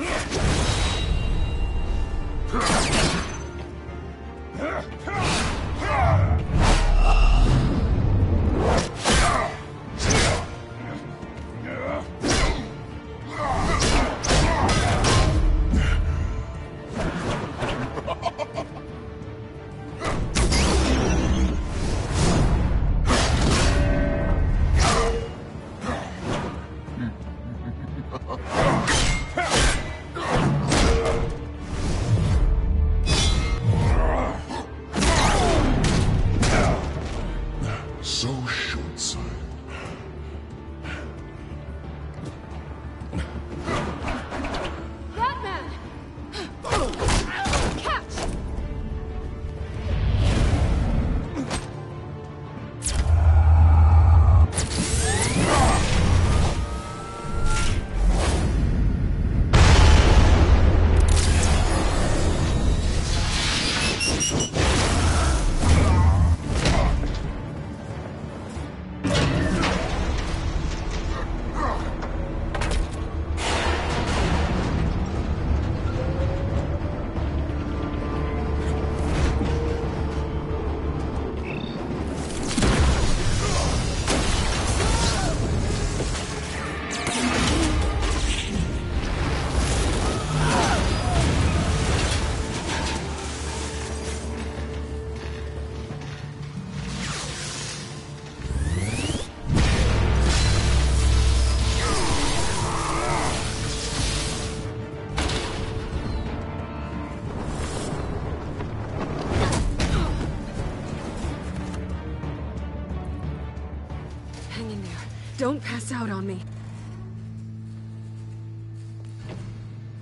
Don't pass out on me.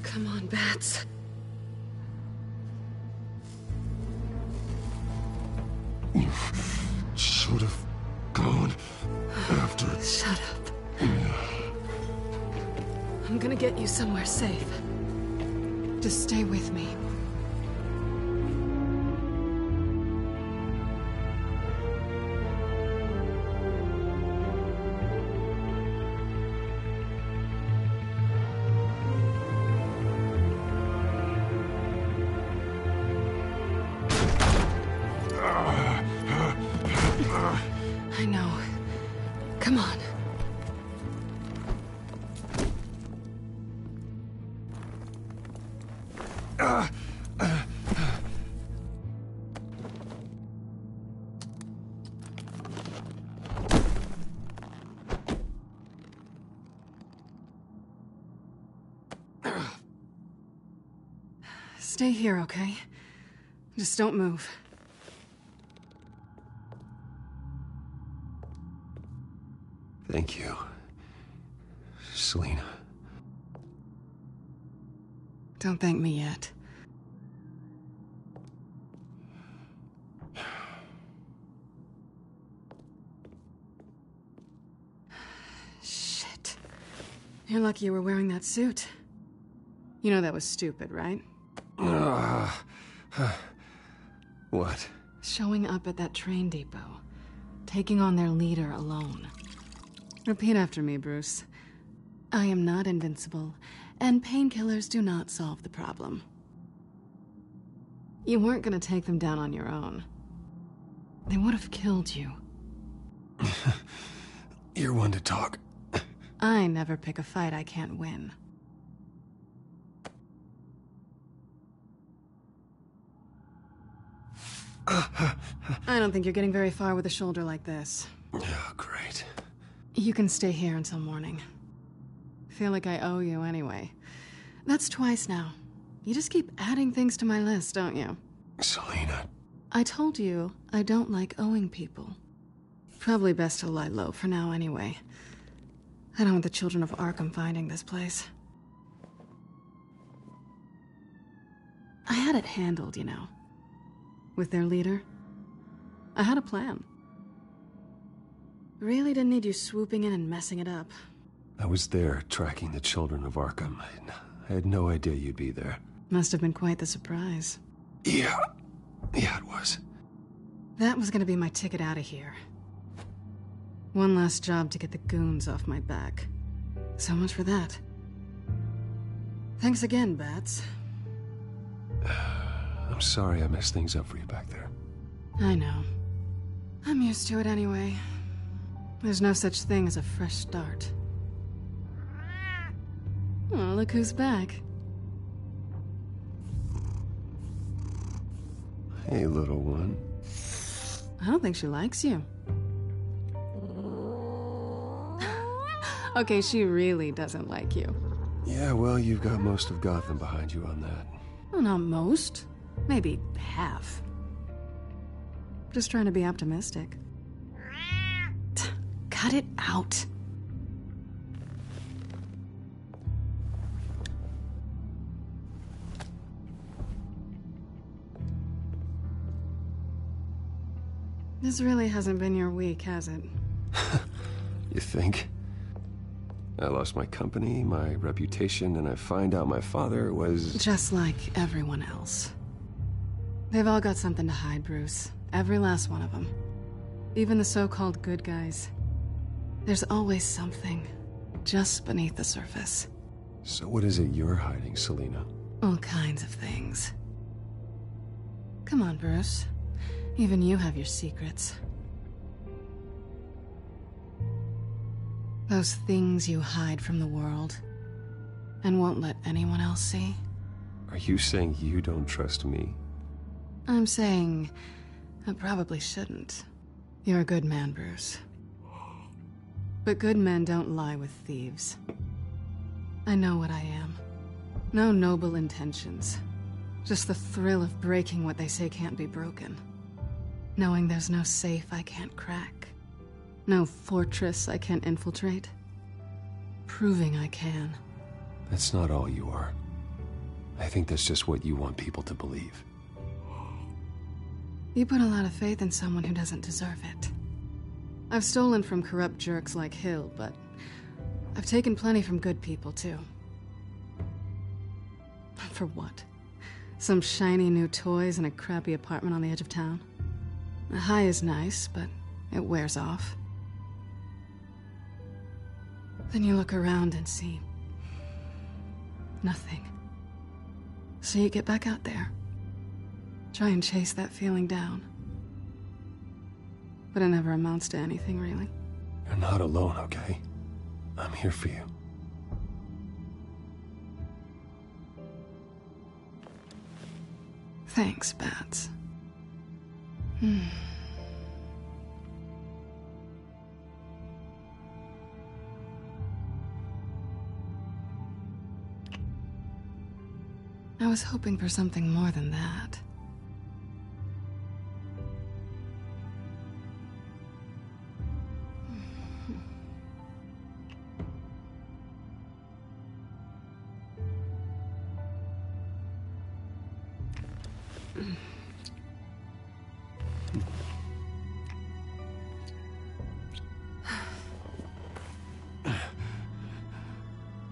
Come on, Bats. You should have gone after... Shut up. I'm gonna get you somewhere safe. Just stay with me. I know. Come on. Stay here, okay? Just don't move. Thank you, Selina. Don't thank me yet. Shit. You're lucky you were wearing that suit. You know that was stupid, right? What? Showing up at that train depot. Taking on their leader alone. Repeat after me, Bruce. I am not invincible, and painkillers do not solve the problem. You weren't gonna take them down on your own. They would have killed you. You're one to talk. I never pick a fight I can't win. I don't think you're getting very far with a shoulder like this. Oh, great. You can stay here until morning. Feel like I owe you anyway. That's twice now. You just keep adding things to my list, don't you? Selina. I told you I don't like owing people. Probably best to lie low for now anyway. I don't want the children of Arkham finding this place. I had it handled, you know. With their leader. I had a plan. Really didn't need you swooping in and messing it up. I was there tracking the children of Arkham. I had no idea you'd be there. Must have been quite the surprise. Yeah, it was. That was gonna be my ticket out of here. One last job to get the goons off my back. So much for that. Thanks again, Bats. I'm sorry I messed things up for you back there. I know. I'm used to it anyway. There's no such thing as a fresh start. Oh, look who's back. Hey, little one. I don't think she likes you. Okay, she really doesn't like you. Yeah, well, you've got most of Gotham behind you on that. Well, not most. Maybe half. Just trying to be optimistic. Cut it out. This really hasn't been your week, has it? You think? I lost my company, my reputation, and I find out my father was... Just like everyone else. They've all got something to hide, Bruce. Every last one of them. Even the so-called good guys. There's always something, just beneath the surface. So what is it you're hiding, Selina? All kinds of things. Come on, Bruce. Even you have your secrets. Those things you hide from the world, and won't let anyone else see. Are you saying you don't trust me? I'm saying I probably shouldn't. You're a good man, Bruce. But good men don't lie with thieves. I know what I am. No noble intentions. Just the thrill of breaking what they say can't be broken. Knowing there's no safe I can't crack. No fortress I can't infiltrate. Proving I can. That's not all you are. I think that's just what you want people to believe. You put a lot of faith in someone who doesn't deserve it. I've stolen from corrupt jerks like Hill, but I've taken plenty from good people, too. For what? Some shiny new toys and a crappy apartment on the edge of town? The high is nice, but it wears off. Then you look around and see nothing. So you get back out there. Try and chase that feeling down. But it never amounts to anything, really. You're not alone, okay? I'm here for you. Thanks, Bats. I was hoping for something more than that.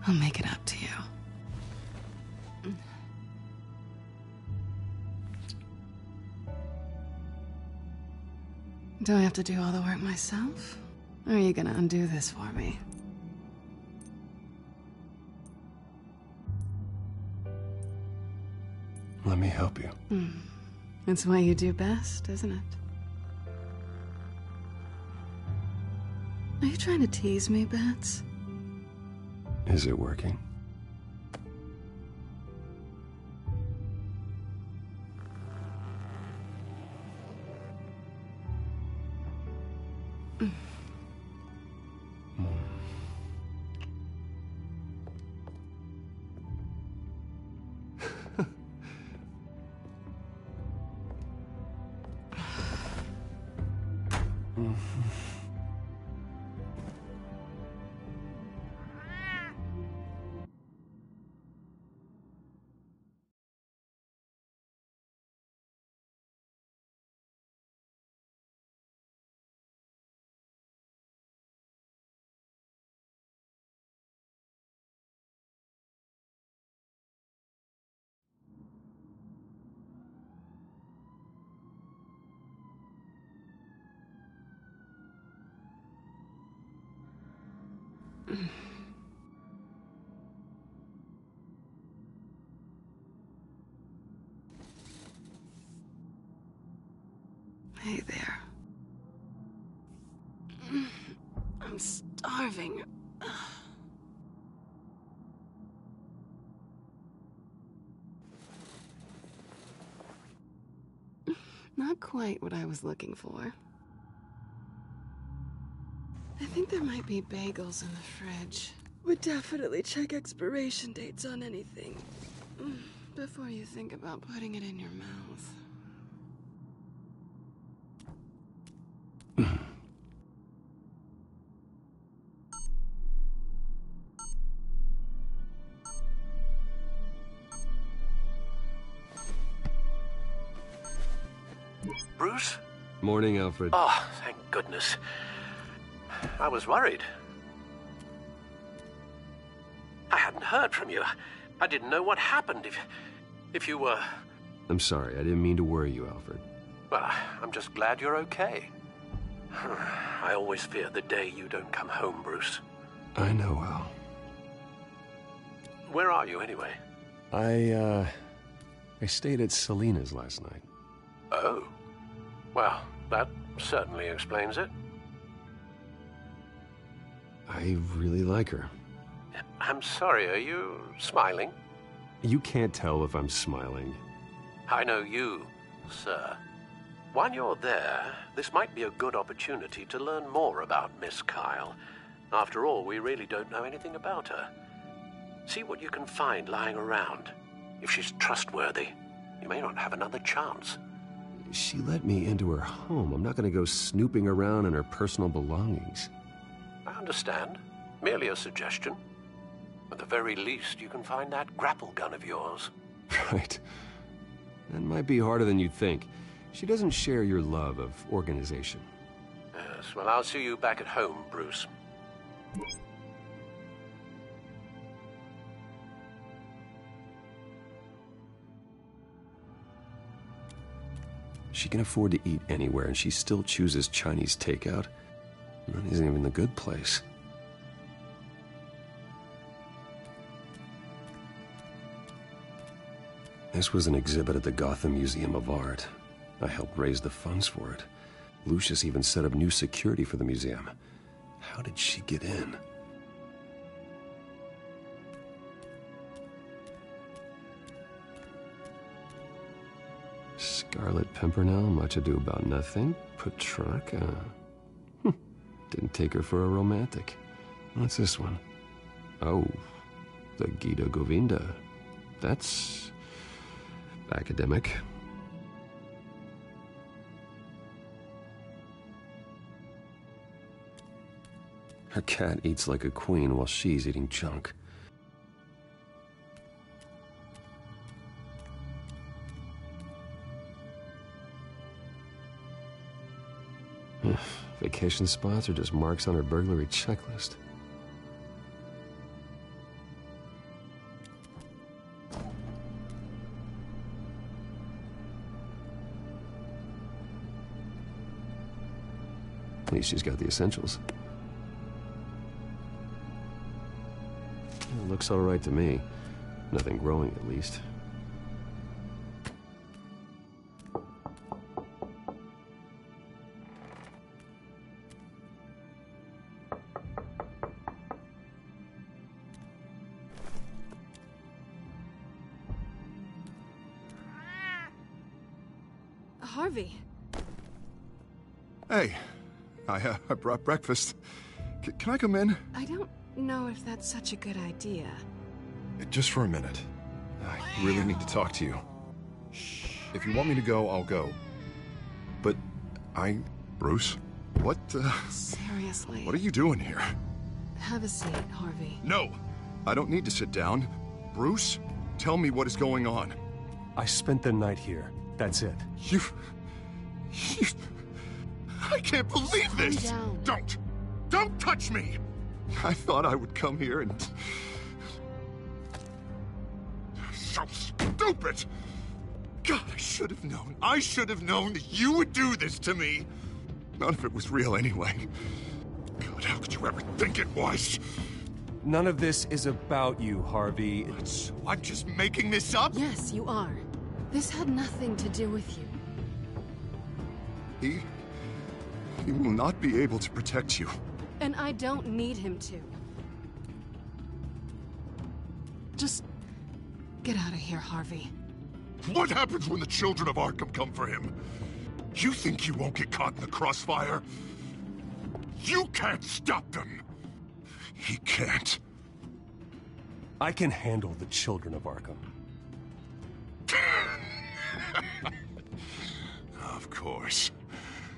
I'll make it up to you. Do I have to do all the work myself? Or are you gonna undo this for me? Let me help you. It's what you do best, isn't it? Are you trying to tease me, Bats? Is it working? Hey there. I'm starving. Not quite what I was looking for. I think there might be bagels in the fridge. Would definitely check expiration dates on anything before you think about putting it in your mouth. Bruce? Morning, Alfred. Oh, thank goodness. I was worried. I hadn't heard from you. I didn't know what happened if you were... I'm sorry, I didn't mean to worry you, Alfred. Well, I'm just glad you're okay. I always fear the day you don't come home, Bruce. I know, Al. Where are you, anyway? I stayed at Selena's last night. Oh. Well, that certainly explains it. I really like her. I'm sorry, are you smiling? You can't tell if I'm smiling. I know you, sir. While you're there, this might be a good opportunity to learn more about Miss Kyle. After all, we really don't know anything about her. See what you can find lying around. If she's trustworthy, you may not have another chance. She let me into her home. I'm not gonna go snooping around in her personal belongings. I understand. Merely a suggestion. At the very least, you can find that grapple gun of yours. Right. That might be harder than you'd think. She doesn't share your love of organization. Yes, well, I'll see you back at home, Bruce. She can afford to eat anywhere, and she still chooses Chinese takeout. That isn't even the good place. This was an exhibit at the Gotham Museum of Art. I helped raise the funds for it. Lucius even set up new security for the museum. How did she get in? Scarlet Pimpernel, Much Ado About Nothing, Petrarca. Didn't take her for a romantic. What's this one? Oh, the Gita Govinda. That's academic. Her cat eats like a queen while she's eating junk. Vacation spots are just marks on her burglary checklist. At least she's got the essentials. It looks all right to me. Nothing growing, at least. Harvey. Hey, I brought breakfast. Can I come in? I don't know if that's such a good idea. Just for a minute. I really need to talk to you. If you want me to go, I'll go. But Bruce? What, Seriously. What are you doing here? Have a seat, Harvey. No! I don't need to sit down. Bruce, tell me what is going on. I spent the night here. That's it. You... I can't believe this! Calm down. Don't touch me! I thought I would come here and... So stupid! God, I should have known. I should have known that you would do this to me. None of it was real anyway. God, how could you ever think it was? None of this is about you, Harvey. So I'm just making this up? Yes, you are. This had nothing to do with you. He will not be able to protect you. And I don't need him to. Just get out of here, Harvey. What happens when the children of Arkham come for him? You think you won't get caught in the crossfire? You can't stop them. He can't. I can handle the children of Arkham. Of course.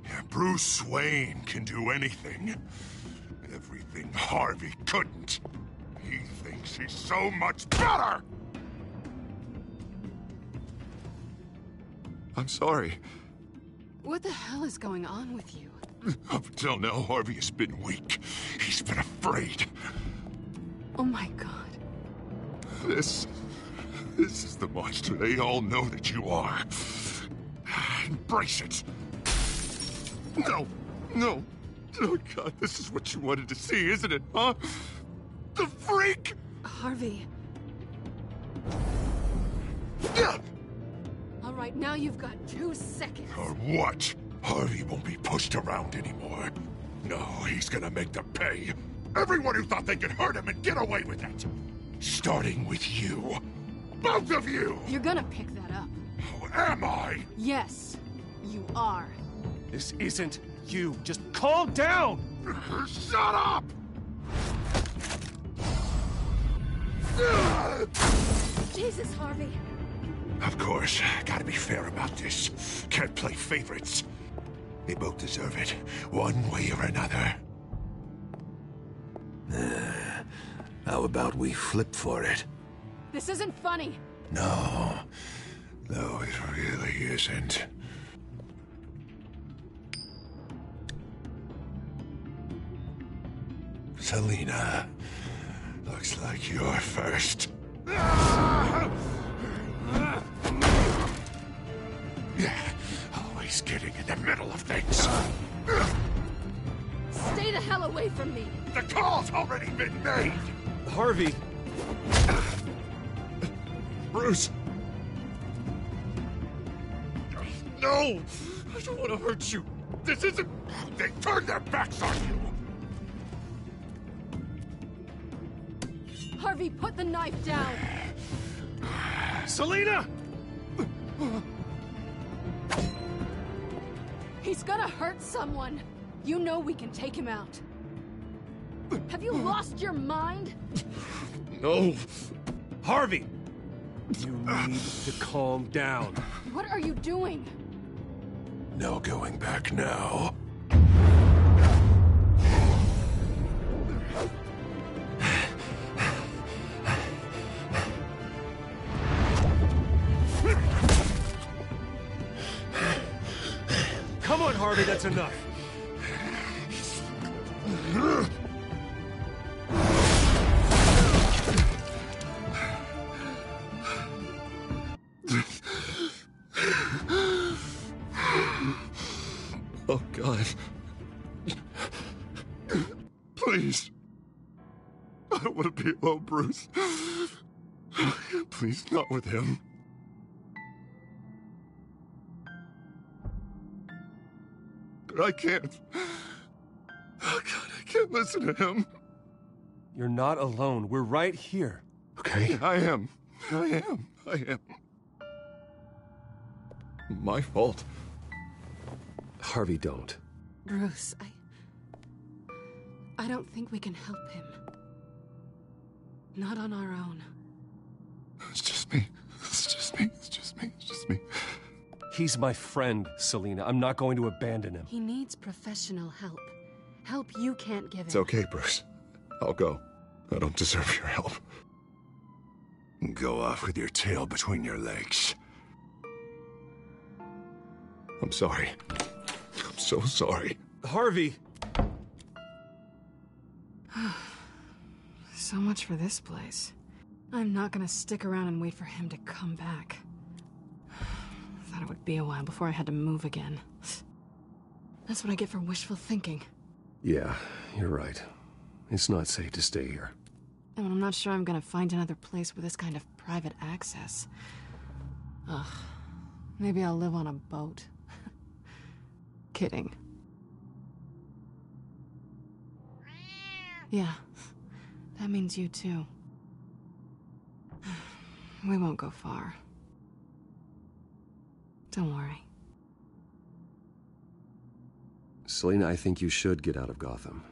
Yeah, Bruce Wayne can do anything. Everything Harvey couldn't. He thinks he's so much better! I'm sorry. What the hell is going on with you? Up until now, Harvey has been weak. He's been afraid. Oh my God. This is the monster they all know that you are. Embrace it. No. Oh God, this is what you wanted to see, isn't it, huh? The freak! Harvey. Yeah. All right, now you've got 2 seconds. Or what? Harvey won't be pushed around anymore. No, he's gonna make them pay. Everyone who thought they could hurt him and get away with it. Starting with you. Both of you! You're gonna pick that up. Oh, am I? Yes, you are. This isn't you. Just calm down! Shut up! Jesus, Harvey. Of course. Gotta be fair about this. Can't play favorites. They both deserve it, one way or another. How about we flip for it? This isn't funny. No. No, it really isn't. Selina, looks like you're first. Always getting in the middle of things. Stay the hell away from me. The call's already been made. Harvey. Bruce. No! I don't want to hurt you. This isn't... They turned their backs on you. Harvey, put the knife down. Selina! He's gonna hurt someone. You know we can take him out. Have you lost your mind? No. Harvey! You need to calm down. What are you doing? No going back now. Come on, Harvey, that's enough. Oh, God. Please. I don't want to be alone, Bruce. Please, not with him. But I can't. Oh, God, I can't listen to him. You're not alone. We're right here. Okay? I am. My fault. Harvey, don't. Bruce, I don't think we can help him. Not on our own. It's just me. He's my friend, Selina. I'm not going to abandon him. He needs professional help. Help you can't give him. It's okay, Bruce. I'll go. I don't deserve your help. Go off with your tail between your legs. I'm sorry. I'm so sorry. Harvey! So much for this place. I'm not gonna stick around and wait for him to come back. Thought it would be a while before I had to move again. That's what I get for wishful thinking. Yeah, you're right. It's not safe to stay here. And I'm not sure I'm gonna find another place with this kind of private access. Ugh. Maybe I'll live on a boat. Kidding. Yeah. That means you too. We won't go far. Don't worry. Selina, I think you should get out of Gotham.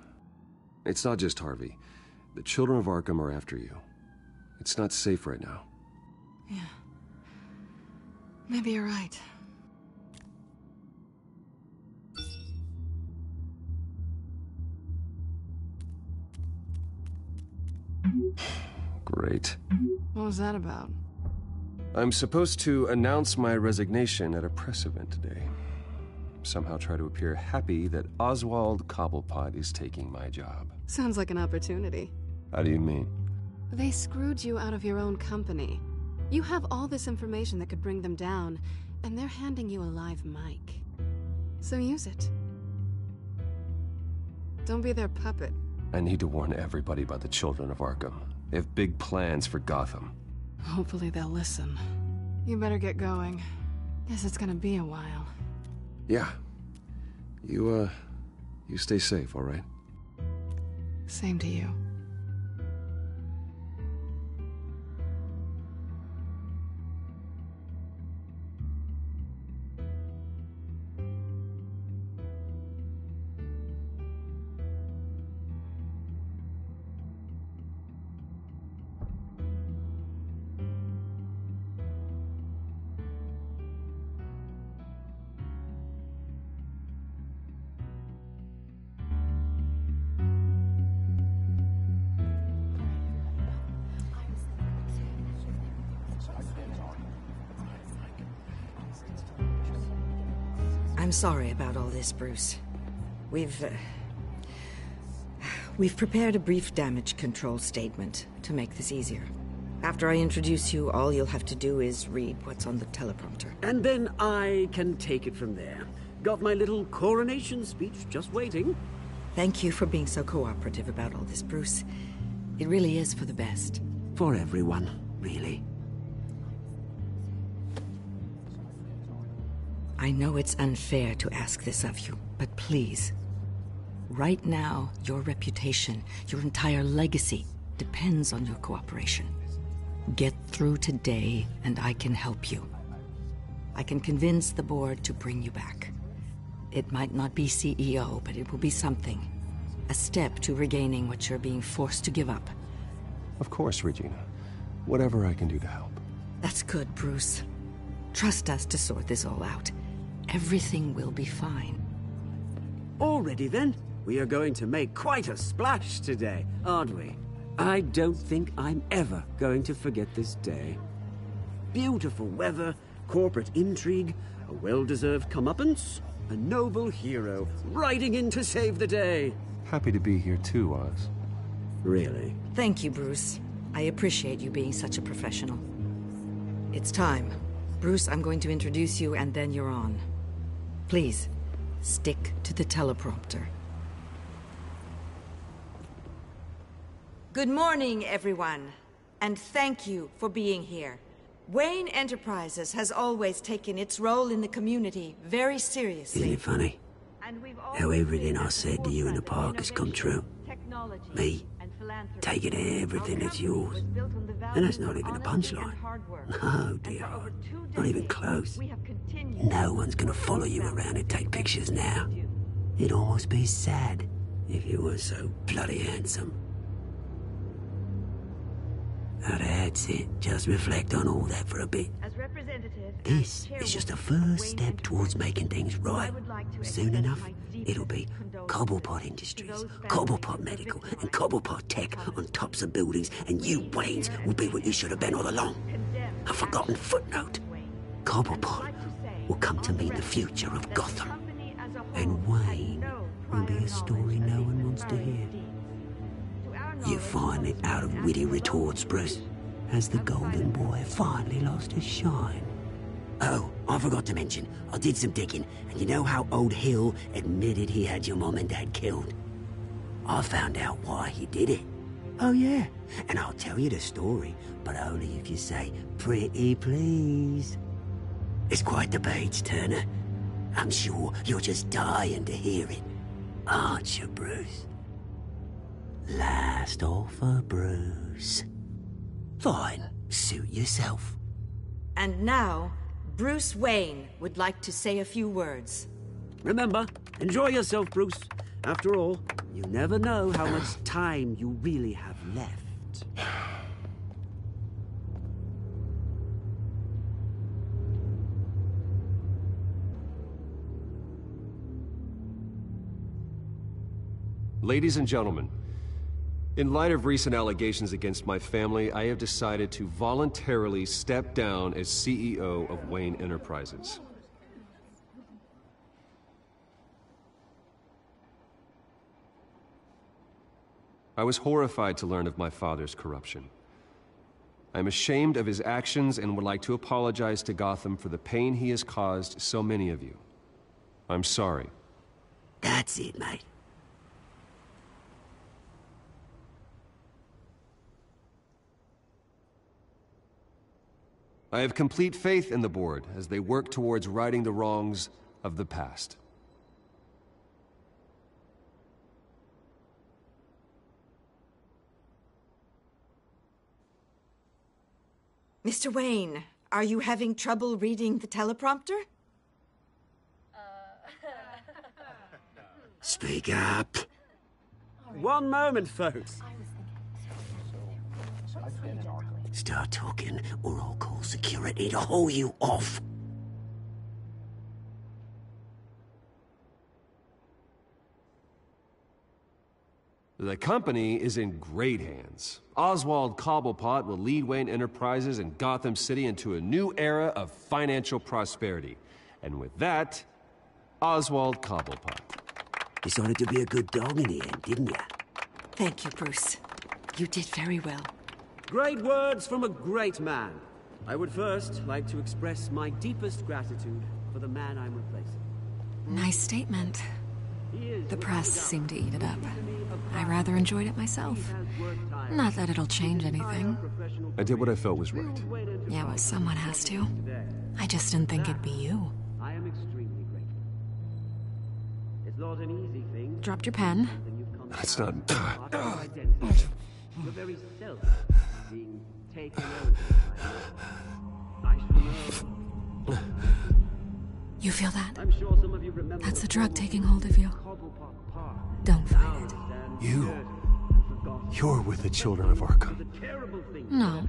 It's not just Harvey. The children of Arkham are after you. It's not safe right now. Yeah. Maybe you're right. Great. What was that about? I'm supposed to announce my resignation at a press event today. Somehow try to appear happy that Oswald Cobblepot is taking my job. Sounds like an opportunity. How do you mean? They screwed you out of your own company. You have all this information that could bring them down, and they're handing you a live mic. So use it. Don't be their puppet. I need to warn everybody about the children of Arkham. They have big plans for Gotham. Hopefully they'll listen. You better get going. Guess it's gonna be a while. Yeah. You stay safe, all right? Same to you. I'm sorry about all this, Bruce. We've prepared a brief damage control statement to make this easier. After I introduce you, all you'll have to do is read what's on the teleprompter. And then I can take it from there. Got my little coronation speech just waiting. Thank you for being so cooperative about all this, Bruce. It really is for the best. For everyone, really. I know it's unfair to ask this of you, but please. Right now, your reputation, your entire legacy, depends on your cooperation. Get through today, and I can help you. I can convince the board to bring you back. It might not be CEO, but it will be something. A step to regaining what you're being forced to give up. Of course, Regina. Whatever I can do to help. That's good, Bruce. Trust us to sort this all out. Everything will be fine. Already then? We are going to make quite a splash today, aren't we? I don't think I'm ever going to forget this day. Beautiful weather, corporate intrigue, a well-deserved comeuppance, a noble hero riding in to save the day. Happy to be here too, Oz. Really? Thank you, Bruce. I appreciate you being such a professional. It's time. Bruce, I'm going to introduce you and then you're on. Please, stick to the teleprompter. Good morning, everyone. And thank you for being here. Wayne Enterprises has always taken its role in the community very seriously. Isn't it funny? How everything I said to you in the park has come true. Me, taking everything that's yours. And that's not even a punchline. No, dear. Not even close. No one's gonna follow you around and take pictures now. It'd almost be sad if you were so bloody handsome. Now that's it. Just reflect on all that for a bit. This is just a first step towards making things right. Soon enough, it'll be Cobblepot Industries, Cobblepot Medical, and Cobblepot Tech on tops of buildings, and you, Waynes, will be what you should have been all along. A forgotten footnote. Cobblepot will come to mean the future of Gotham. And Wayne will be a story no one wants to hear. You find it out of witty retorts, Bruce. Has the golden boy finally lost his shine? Oh, I forgot to mention, I did some digging, and you know how old Hill admitted he had your mom and dad killed? I found out why he did it. Oh yeah, and I'll tell you the story, but only if you say, pretty please. It's quite the page turner. I'm sure you're just dying to hear it. Aren't you, Bruce? Last offer, Bruce. Fine, suit yourself. And now, Bruce Wayne would like to say a few words. Remember, enjoy yourself, Bruce. After all, you never know how much time you really have left. Ladies and gentlemen, in light of recent allegations against my family, I have decided to voluntarily step down as CEO of Wayne Enterprises. I was horrified to learn of my father's corruption. I'm ashamed of his actions and would like to apologize to Gotham for the pain he has caused so many of you. I'm sorry. That's it, mate. I have complete faith in the board as they work towards righting the wrongs of the past. Mr. Wayne, are you having trouble reading the teleprompter? Speak up. One moment, folks. Start talking, or I'll call security to haul you off. The company is in great hands. Oswald Cobblepot will lead Wayne Enterprises and Gotham City into a new era of financial prosperity. And with that, Oswald Cobblepot. Decided to be a good dog in the end, didn't you? Thank you, Bruce. You did very well. Great words from a great man. I would first like to express my deepest gratitude for the man I'm replacing. Nice statement. The press seemed to eat it up. I rather enjoyed it myself. Not that it'll change anything. I did what I felt was right. Yeah, well, someone has to. I just didn't think it'd be you. I am extremely grateful. It's not an easy thing. Dropped your pen. That's not... Your very self being taken over. I shall know. You feel that? I'm sure some of you remember. That's the drug taking hold of you. Don't fight it. You're with the Children of Arkham. No,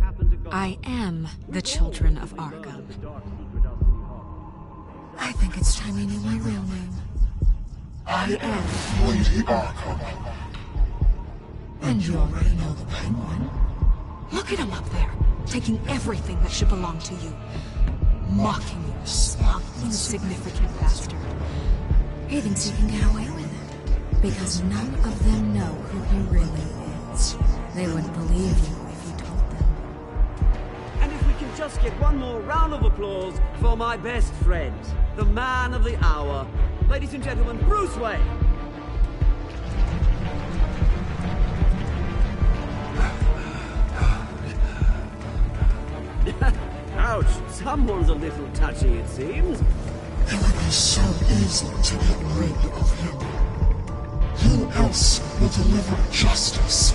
I am the Children of Arkham. I think it's time you knew my real name. I am Lady Arkham. And you already know the Penguin. Look at him up there, taking everything that should belong to you. Mocking you, smug, insignificant bastard. He thinks he can get away with it, because none of them know who he really is. They wouldn't believe you if you told them. And if we can just get one more round of applause for my best friend, the man of the hour, ladies and gentlemen, Bruce Wayne. Ouch, someone's a little touchy, it seems. It would be so easy to get rid of him. Who else will deliver justice?